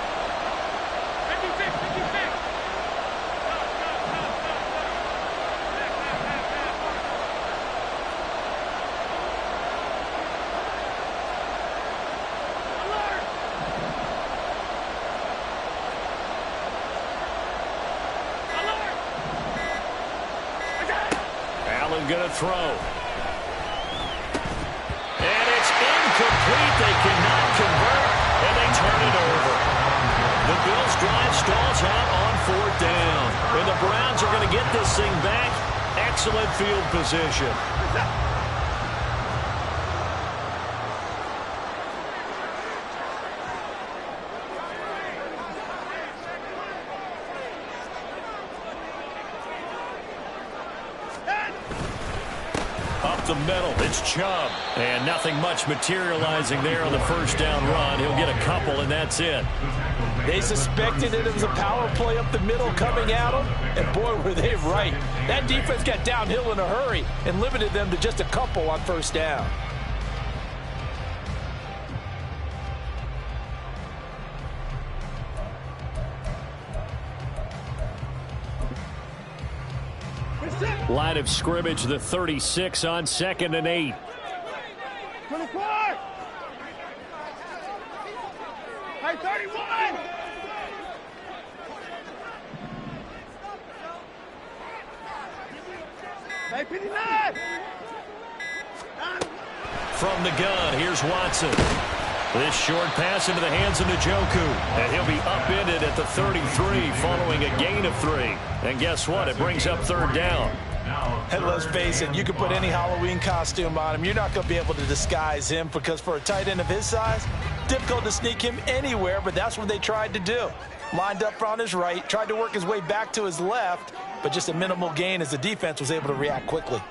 Allen going to throw. And it's incomplete. They cannot convert, and they turn it over. The Bills drive stalls out on 4th down. And the Browns are going to get this thing back. Excellent field position. The middle, it's Chubb. And nothing much materializing there on the first down run. He'll get a couple, and that's it.
They suspected it was a power play up the middle coming at them, and boy, were they right. That defense got downhill in a hurry and limited them to just a couple on first down.
Line of scrimmage, the 36 on 2nd and 8.
24! Hey, 31! Hey, 59!
From the gun, here's Watson. This short pass into the hands of Njoku. And he'll be upended at the 33 following a gain of 3. And guess what? It brings up 3rd down.
And let's face it, you can put any Halloween costume on him. You're not going to be able to disguise him because for a tight end of his size, difficult to sneak him anywhere, but that's what they tried to do. Lined up on his right, tried to work his way back to his left, but just a minimal gain as the defense was able to react quickly.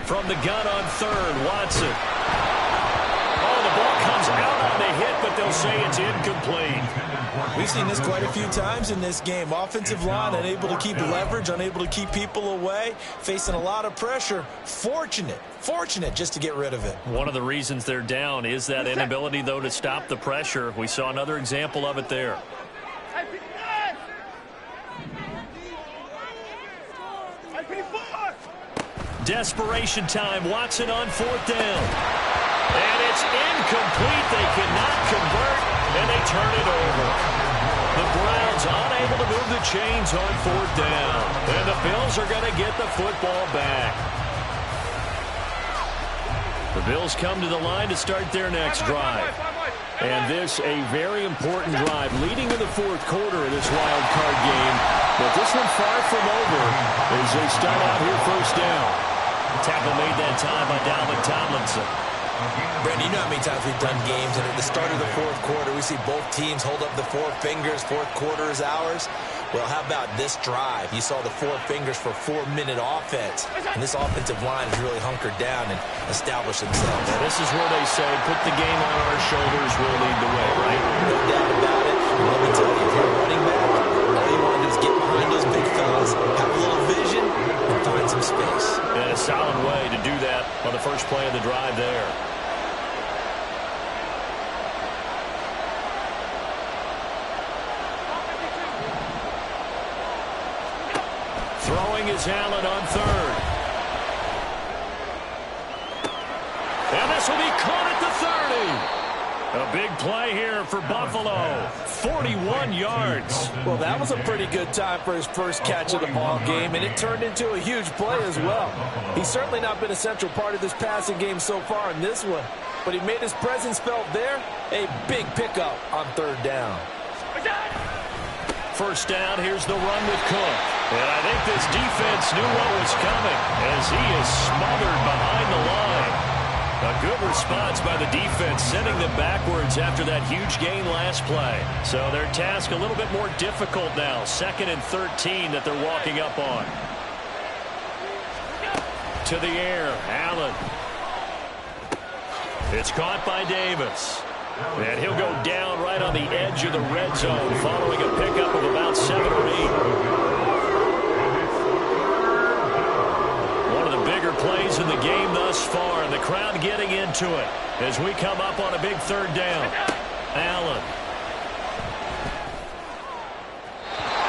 From the gun on 3rd, Watson. Oh, the ball comes out on the hit, but they'll say it's incomplete.
We've seen this quite a few times in this game. Offensive line unable to keep leverage, unable to keep people away, facing a lot of pressure. Fortunate just to get rid of it.
One of the reasons they're down is that inability, though, to stop the pressure. We saw another example of it there. Desperation time. Watson on 4th down. And it's incomplete. They cannot convert, and they turn it over. The Browns unable to move the chains on 4th down. And the Bills are going to get the football back. The Bills come to the line to start their next drive. And this a very important drive leading in the 4th quarter of this wild card game. But this one far from over as they start out here 1st down. Tackle made that time by Dalvin Tomlinson.
Brandon, you know how many times we've done games, and at the start of the 4th quarter, we see both teams hold up the 4 fingers, 4th quarter is ours. Well, how about this drive? You saw the 4 fingers for 4-minute offense, and this offensive line has really hunkered down and established themselves.
Yeah, this is where they say, put the game on our shoulders, we'll lead the way, right?
No doubt about it. And let me tell you, if you're running back, all you want to do is get behind those big fellas, have a little vision, and find some space.
And a solid way to do that on the first play of the drive there. Throwing is Allen on 3rd. And this will be caught at the 30. A big play here for Buffalo. 41 yards.
Well, that was a pretty good time for his first catch of the ball game, and it turned into a huge play as well. He's certainly not been a central part of this passing game so far in this one, but he made his presence felt there. A big pickup on third down.
First down, here's the run with Cook. And I think this defense knew what was coming as he is smothered behind the line. A good response by the defense, sending them backwards after that huge gain last play. So their task a little bit more difficult now. 2nd and 13 that they're walking up on. To the air, Allen. It's caught by Davis. And he'll go down right on the edge of the red zone following a pickup of about 7 or 8. One of the bigger plays in the game thus far, and the crowd getting into it as we come up on a big third down. Allen.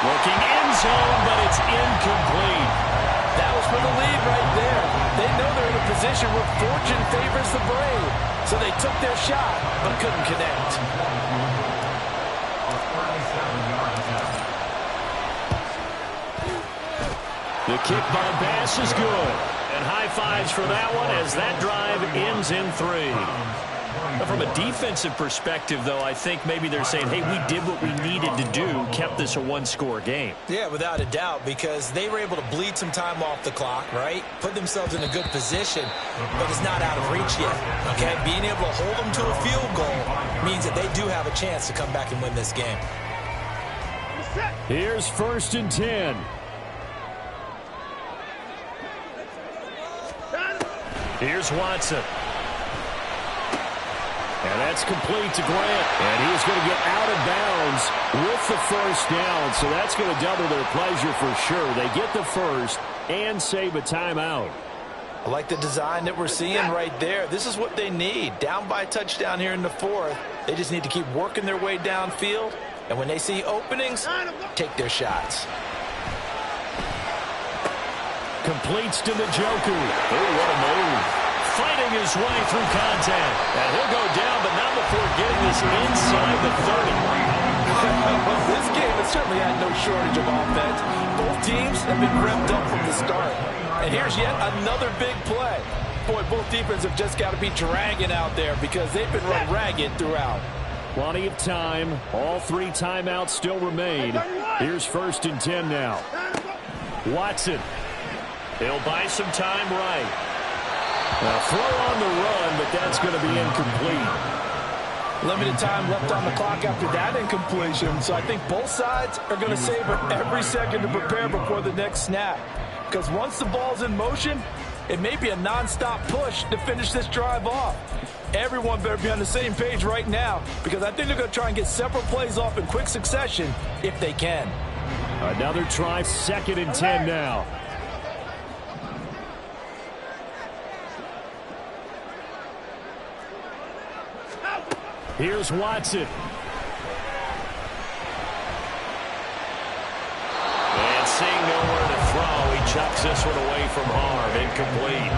Looking end zone, but it's incomplete.
That was for the lead right there. They know they're in a position where fortune favors the brave. So they took their shot, but couldn't connect.
The kick by Bass is good. And high fives for that one as that drive ends in 3. From a defensive perspective, though, I think maybe they're saying, hey, we did what we needed to do, kept this a one-score game.
Yeah, without a doubt, because they were able to bleed some time off the clock, right? Put themselves in a good position, but it's not out of reach yet, okay? Being able to hold them to a field goal means that they do have a chance to come back and win this game.
Here's 1st and 10. Here's Watson. And that's complete to Grant. And he's going to get out of bounds with the first down. So that's going to double their pleasure for sure. They get the first and save a timeout.
I like the design that we're seeing right there. This is what they need. Down by a touchdown here in the 4th. They just need to keep working their way downfield. And when they see openings, take their shots.
Completes to Njoku. Oh, what a move. Fighting his way through contact. And he'll go down, but not before getting this inside the 30.
This game has certainly had no shortage of offense. Both teams have been revved up from the start. And here's yet another big play. Boy, both defenses have just got to be dragging out there because they've been run ragged throughout.
Plenty of time. All 3 timeouts still remain. Here's 1st and 10 now. Watson. He'll buy some time right. Now throw on the run, but that's going to be incomplete.
Limited time left on the clock after that incompletion, so I think both sides are going to savor every second to prepare before the next snap. Because once the ball's in motion, it may be a non-stop push to finish this drive off. Everyone better be on the same page right now because I think they're going to try and get several plays off in quick succession if they can.
Another try, 2nd and 10 now. Here's Watson. And seeing nowhere to throw, he chucks this one away from harm. Incomplete.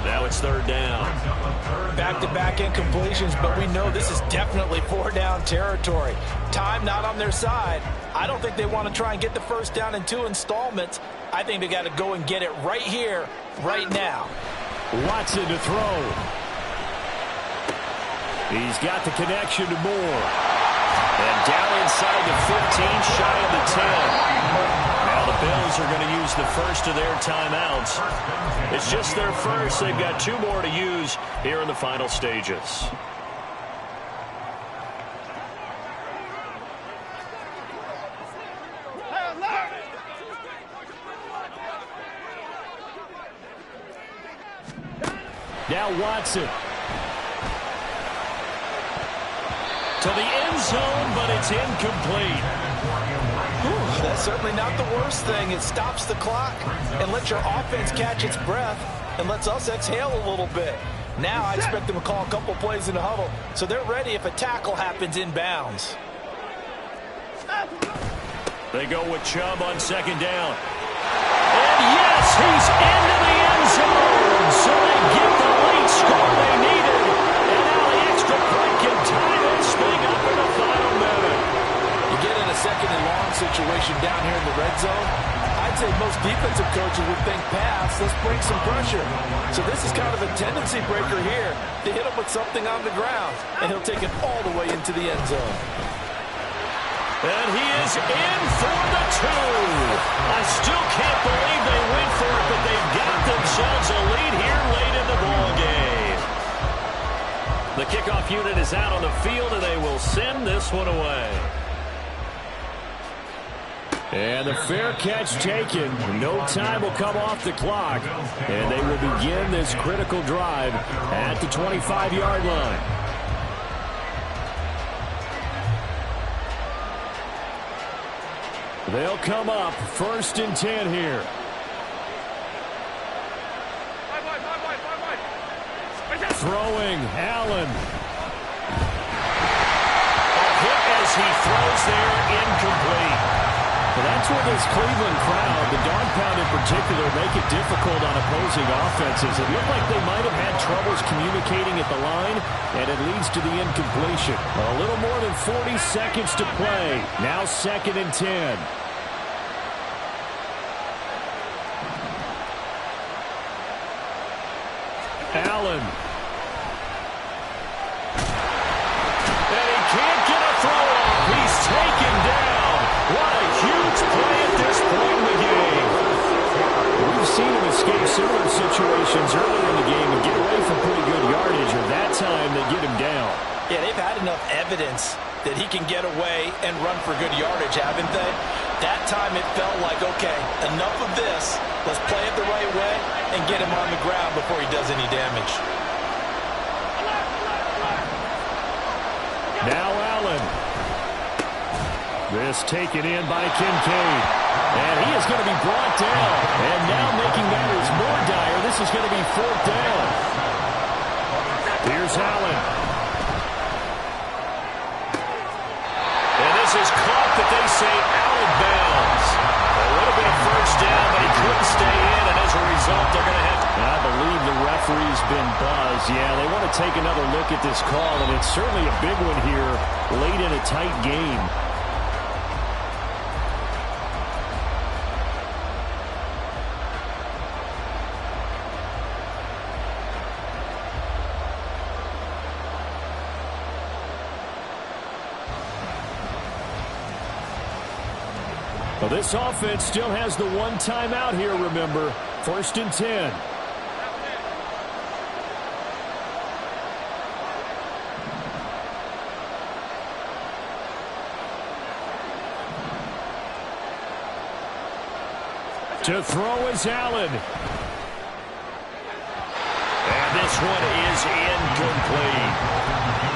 Now it's 3rd down.
Back-to-back incompletions, but we know this is definitely 4-down territory. Time not on their side. I don't think they want to try and get the first down in 2 installments. I think they got to go and get it right here, right now.
Watson to throw. He's got the connection to Moore. And down inside the 15, shy of the 10. Now the Bills are going to use the first of their timeouts. It's just their first. They've got 2 more to use here in the final stages. Now Watson. To the end zone, but it's incomplete.
That's certainly not the worst thing. It stops the clock and lets your offense catch its breath and lets us exhale a little bit. Now I expect them to call a couple plays in the huddle so they're ready if a tackle happens inbounds.
They go with Chubb on 2nd down. And yes, he's into the end zone. So they get the late score they needed. And now the extra point can tie this thing up in the final minute.
You get in a 2nd and long situation down here in the red zone, I'd say most defensive coaches would think pass, pass. Let's break some pressure. So this is kind of a tendency breaker here to hit him with something on the ground, and he'll take it all the way into the end zone.
And he is in for the 2. I still can't believe they went for it, but they've got themselves a lead here late in the ballgame. The kickoff unit is out on the field, and they will send this one away. And the fair catch taken. No time will come off the clock. And they will begin this critical drive at the 25-yard line. They'll come up 1st and 10 here. Throwing, Allen. A hit as he throws there, incomplete. Well, that's where this Cleveland crowd, the dog pound in particular, make it difficult on opposing offenses. It looked like they might have had troubles communicating at the line, and it leads to the incompletion. A little more than 40 seconds to play. Now 2nd and 10. Allen. And he can't get a throw off. He's taken down. What a huge play at this point in the game. We've seen him escape similar situations earlier in the game and get away from pretty good yardage, and that time they get him down.
Yeah, they've had enough evidence that he can get away and run for good yardage, haven't they? That time it felt like, okay, enough of this. Let's play it the right way and get him on the ground before he does any damage.
Now Allen. This taken in by Kincaid. And he is going to be brought down. And now making matters more dire, this is going to be 4th down. Here's Allen. And this is caught that they say out of bounds. A little bit of 1st down, but he couldn't stay in. And as a result, they're going to have to... I believe the referee's been buzzed. Yeah, they want to take another look at this call, and it's certainly a big one here late in a tight game. Well, this offense still has the one timeout here, remember. 1st and 10. To throw is Allen. And this one is incomplete.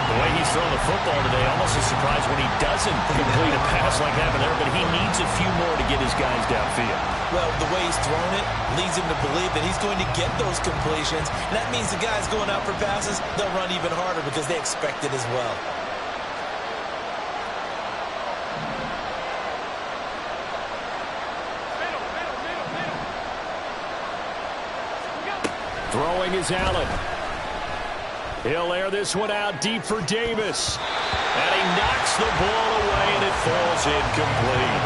The way he's thrown the football today, almost a surprise when he doesn't complete a pass like that there, but he needs a few more to get his guys downfield.
Well, the way he's thrown it leads him to believe that he's going to get those completions. And that means the guys going out for passes, they'll run even harder because they expect it as well.
Throwing is Allen. He'll air this one out deep for Davis. And he knocks the ball away, and it falls incomplete.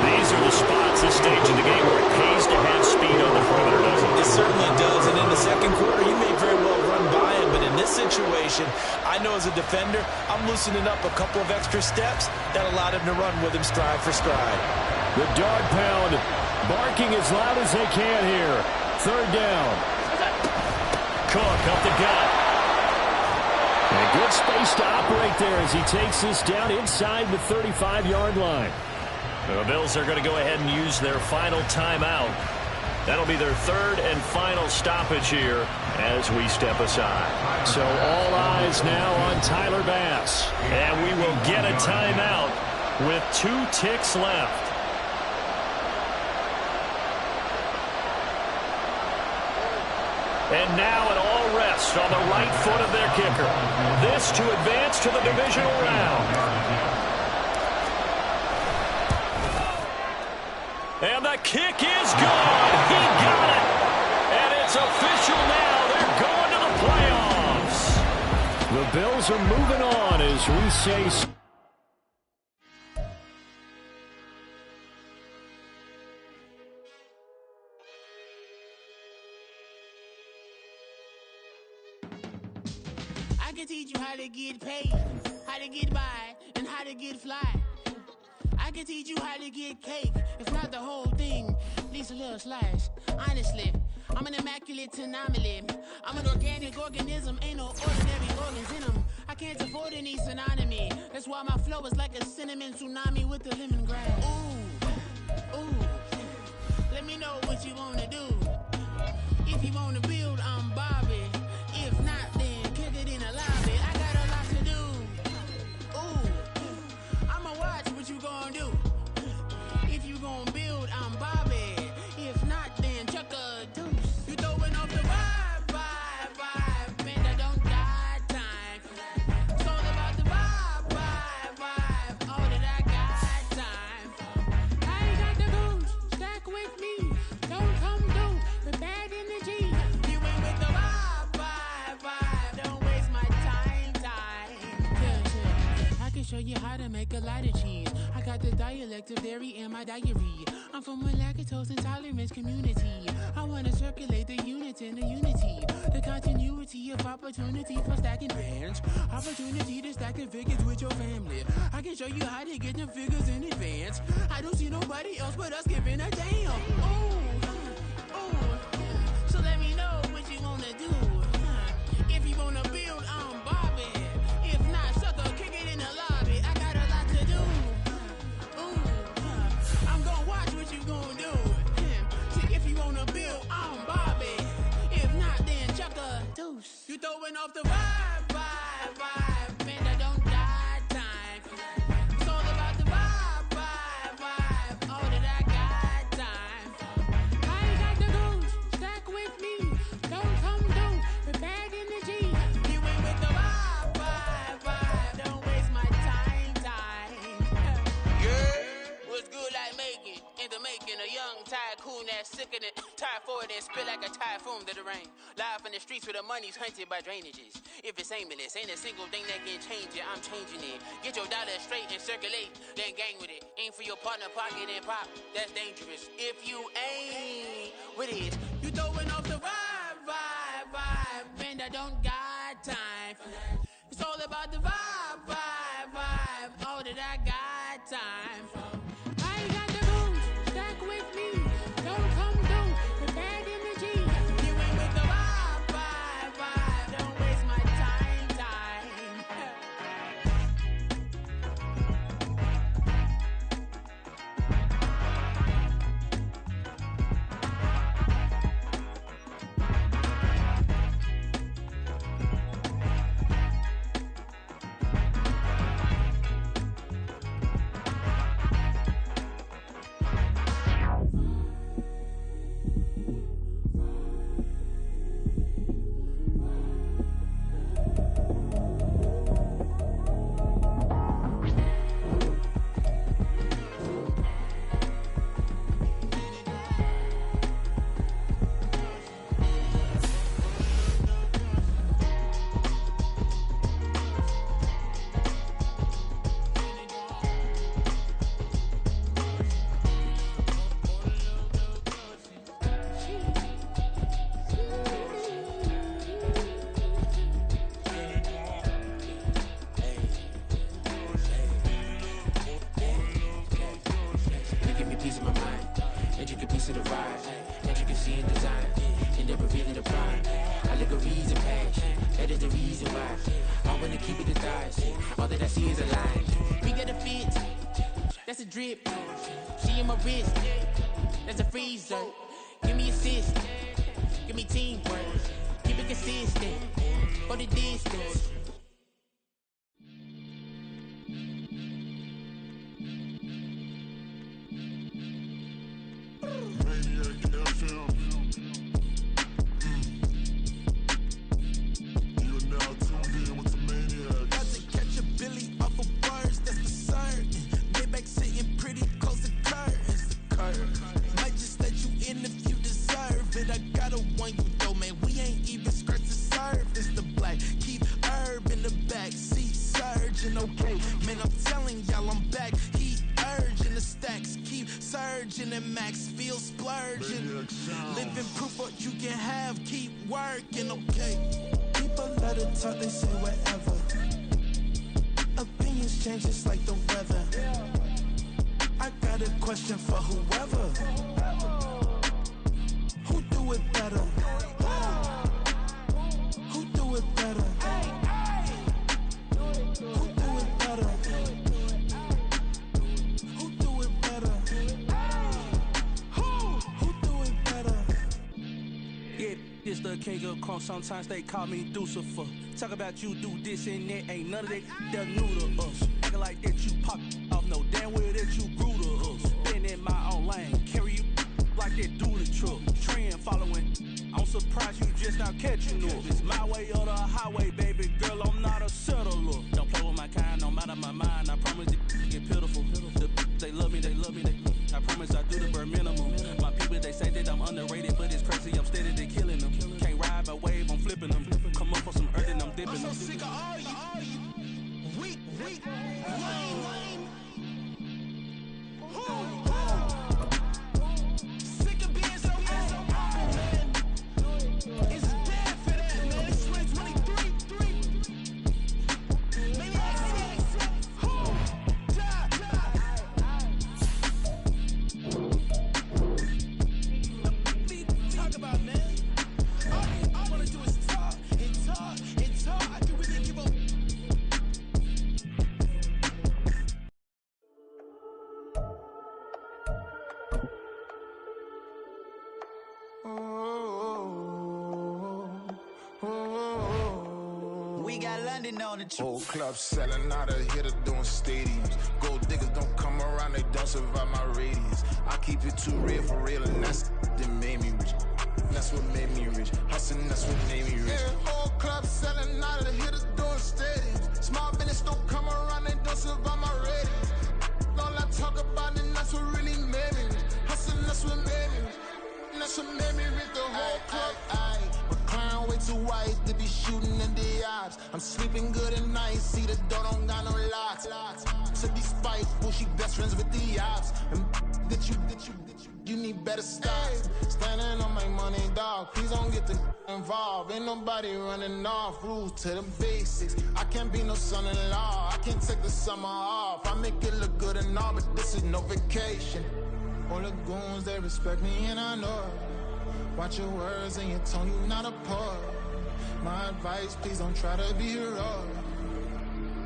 These are the spots, this stage of the game, where it pays to have speed on the perimeter, doesn't it?
It certainly does. And in the 2nd quarter, you may very well run by him. But in this situation, I know as a defender, I'm loosening up a couple of extra steps that allowed him to run with him stride for stride.
The dog pound barking as loud as they can here. 3rd down. Cook up the gut. And good space to operate there as he takes this down inside the 35-yard line. The Bills are going to go ahead and use their final timeout. That'll be their 3rd and final stoppage here as we step aside. So all eyes now on Tyler Bass. And we will get a timeout with 2 ticks left. And now an all rest on the right foot of their kicker. This to advance to the divisional round. And the kick is good. He got it. And it's official now. They're going to the playoffs. The Bills are moving on as we say...
can teach you how to get paid, how to get by, and how to get fly. I can teach you how to get cake, if not the whole thing, at least a little slice. Honestly, I'm an immaculate anomaly. I'm an organic organism, ain't no ordinary organs in them. I can't afford any synonymy. That's why my flow is like a cinnamon tsunami with the lemongrass. Ooh, ooh. Let me know what you wanna do. If you wanna build, I'm Bobby. If not, then kick it in the lobby. I got a lot to do. Ooh, I'ma watch what you gonna do. If you gonna build, I'm Bobby. If not, then chuck a deuce. You throwing off the vibe, vibe, vibe. Man, I don't got time. It's all about the vibe, vibe, vibe. All that I got time. I ain't got the goose. Stack with me. Don't come through with bad energy. You ain't with the vibe, vibe, vibe. Don't waste my time, time. Yeah. I can show you how to make a lot of cheese. I got the dialect of dairy in my diary. I'm from a lactose intolerance community. I wanna circulate the unity and the unity. The continuity of opportunity for stacking bands. Opportunity to stack the figures with your family. I can show you how to get the figures in advance. I don't see nobody else but us giving a damn. Ooh, ooh. So let me know what you wanna do. If you wanna build, I'm Bobby. If not, sucker, kick it in the lobby. I got a lot to do. Ooh, I'm gonna watch what you gonna do. See, if you wanna build, I'm Bobby. If not, then chuck a deuce. You throwing off the vibe, vibe, vibe. Man, I don't got time. It's all about the vibe, vibe, vibe. All that I got time. I ain't got the goose. Stack with me. Don't come through with bad energy. You ain't with the vibe, vibe, vibe. Don't waste my time, time. Yeah, what's good like making? Into making a young tycoon that's sick of it. Typhoid and spit like a typhoon to the rain. Live in the streets where the money's hunted by drainages. If it's aimless, ain't a single thing that can change it. I'm changing it. Get your dollar straight and circulate, then gang with it. Aim for your partner, pocket and pop. That's dangerous. If you ain't with it, you throwing off the vibe, vibe, vibe. Man, I don't got time for that. It's all about the vibe, vibe, vibe. All that I got time for. I ain't got the goose. Stack with me. Don't come through with bad energy. You ain't with the vibe, vibe, vibe. Don't waste my time, time. That's a drip. She in my wrist. That's a freezer. Give me assist. Give me teamwork. Keep it consistent. For the distance.
Living proof what you can have, keep working, okay? Keep People let it talk, they say whatever. Opinions change just like the weather. I got a question for whoever. Who do it better? Who do it better? Who do it better? Who do it better? Who do it better?
Yeah, this the king of crunk. Sometimes they call me Lucifer. Talk about you do this and that. Ain't none of that they're new to us. Acting like that you pop off. No damn well that you grew to us. Been in my own lane. Carry you like that do the truck. Trend following. I'm surprised you just not catching up. It's my way or the highway, baby girl. I'm not a settler. Don't play with my kind, no matter my mind. I promise it get pitiful. They love me, they love me, I promise I do the bare minimum. My people, they say that I'm underrated, but it's crazy, I'm steady, they killing them. Can't ride my wave, I'm flipping them. Come up for some earth and I'm dipping them.
I'm so sick of all you weak, lame. Sick of being so open, man. It's dead for that, man. It's 2023. Maybe talk about, man. All I wanna do is talk and talk and talk. I can really give up.
We got London on the trip.
Whole club selling out of hitter doing stadiums. Gold diggers don't come around, they don't survive my radius. I keep it too real for real, and that's that made me rich. That's what made me rich. Hustling, that's what made me rich. Yeah, whole club selling out of hitters doing stadiums. Small business don't come around, they don't survive my radius. All I talk about, and that's what really made me rich. Hustling, that's what made me rich. And that's what made me rich. The whole club. McLaren way too wide to be shooting in the odds. I'm sleeping good at night, see the door don't got no locks. To be spiteful, she best friends with the ops. And you need better stops. Standing on my money, dog. Please don't get the involved. Ain't nobody running off. Rules to the basics. I can't be no son-in-law. I can't take the summer off. I make it look good and all, but this is no vacation. All the goons, they respect me and I know it. Watch your words and your tone, you not a part. My advice, please don't try to be heroic.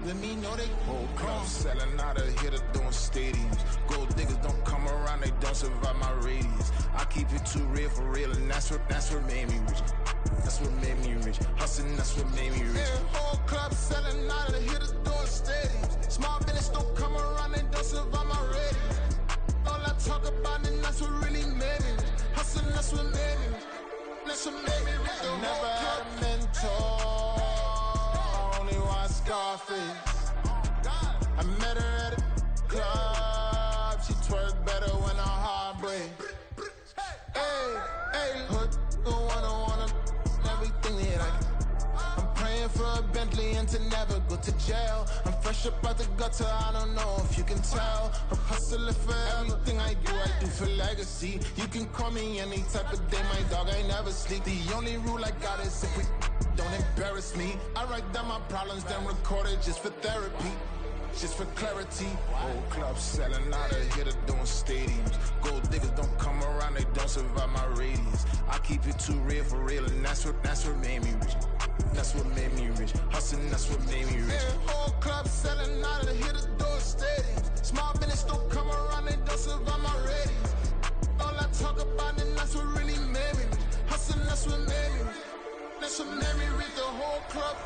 Let me know they whole club selling out of hitter doing stadiums. Gold diggers don't come around, they don't survive my radius. I keep it too real for real, and that's what made me rich. That's what made me rich. Hustling, that's what made me rich. Yeah, whole club selling out of hitters doing stadiums. Small business don't come around, they don't survive my radius. All I talk about, and that's what really made me rich. Hustling, that's what made me rich. That's what made me rich. I never had a mentor. I only watch Scarface. I met her at a club. She twerk better when her heart breaks. Hey, hood, wanna everything that I can. I'm praying for a Bentley and to never go to jail. I'm fresh up out the gutter, I don't know if you can tell. I'm hustling for everything I do for legacy. You can call me any type of day, my dog, I never sleep. The only rule I got is if we don't embarrass me. I write down my problems, then record it just for therapy. Just for clarity. Whole club selling out of hitter doing stadiums. Gold diggers don't come around, they don't survive my radius. I keep it too real for real, and that's what made me rich. That's what made me rich. Hustling, that's what made me rich. Yeah, whole club selling out of hitter doing stadiums. Small business don't come around, they don't survive my radius. All I talk about, and that's what really made me rich. Hustling, that's what made me rich. That's what made me rich. The whole club.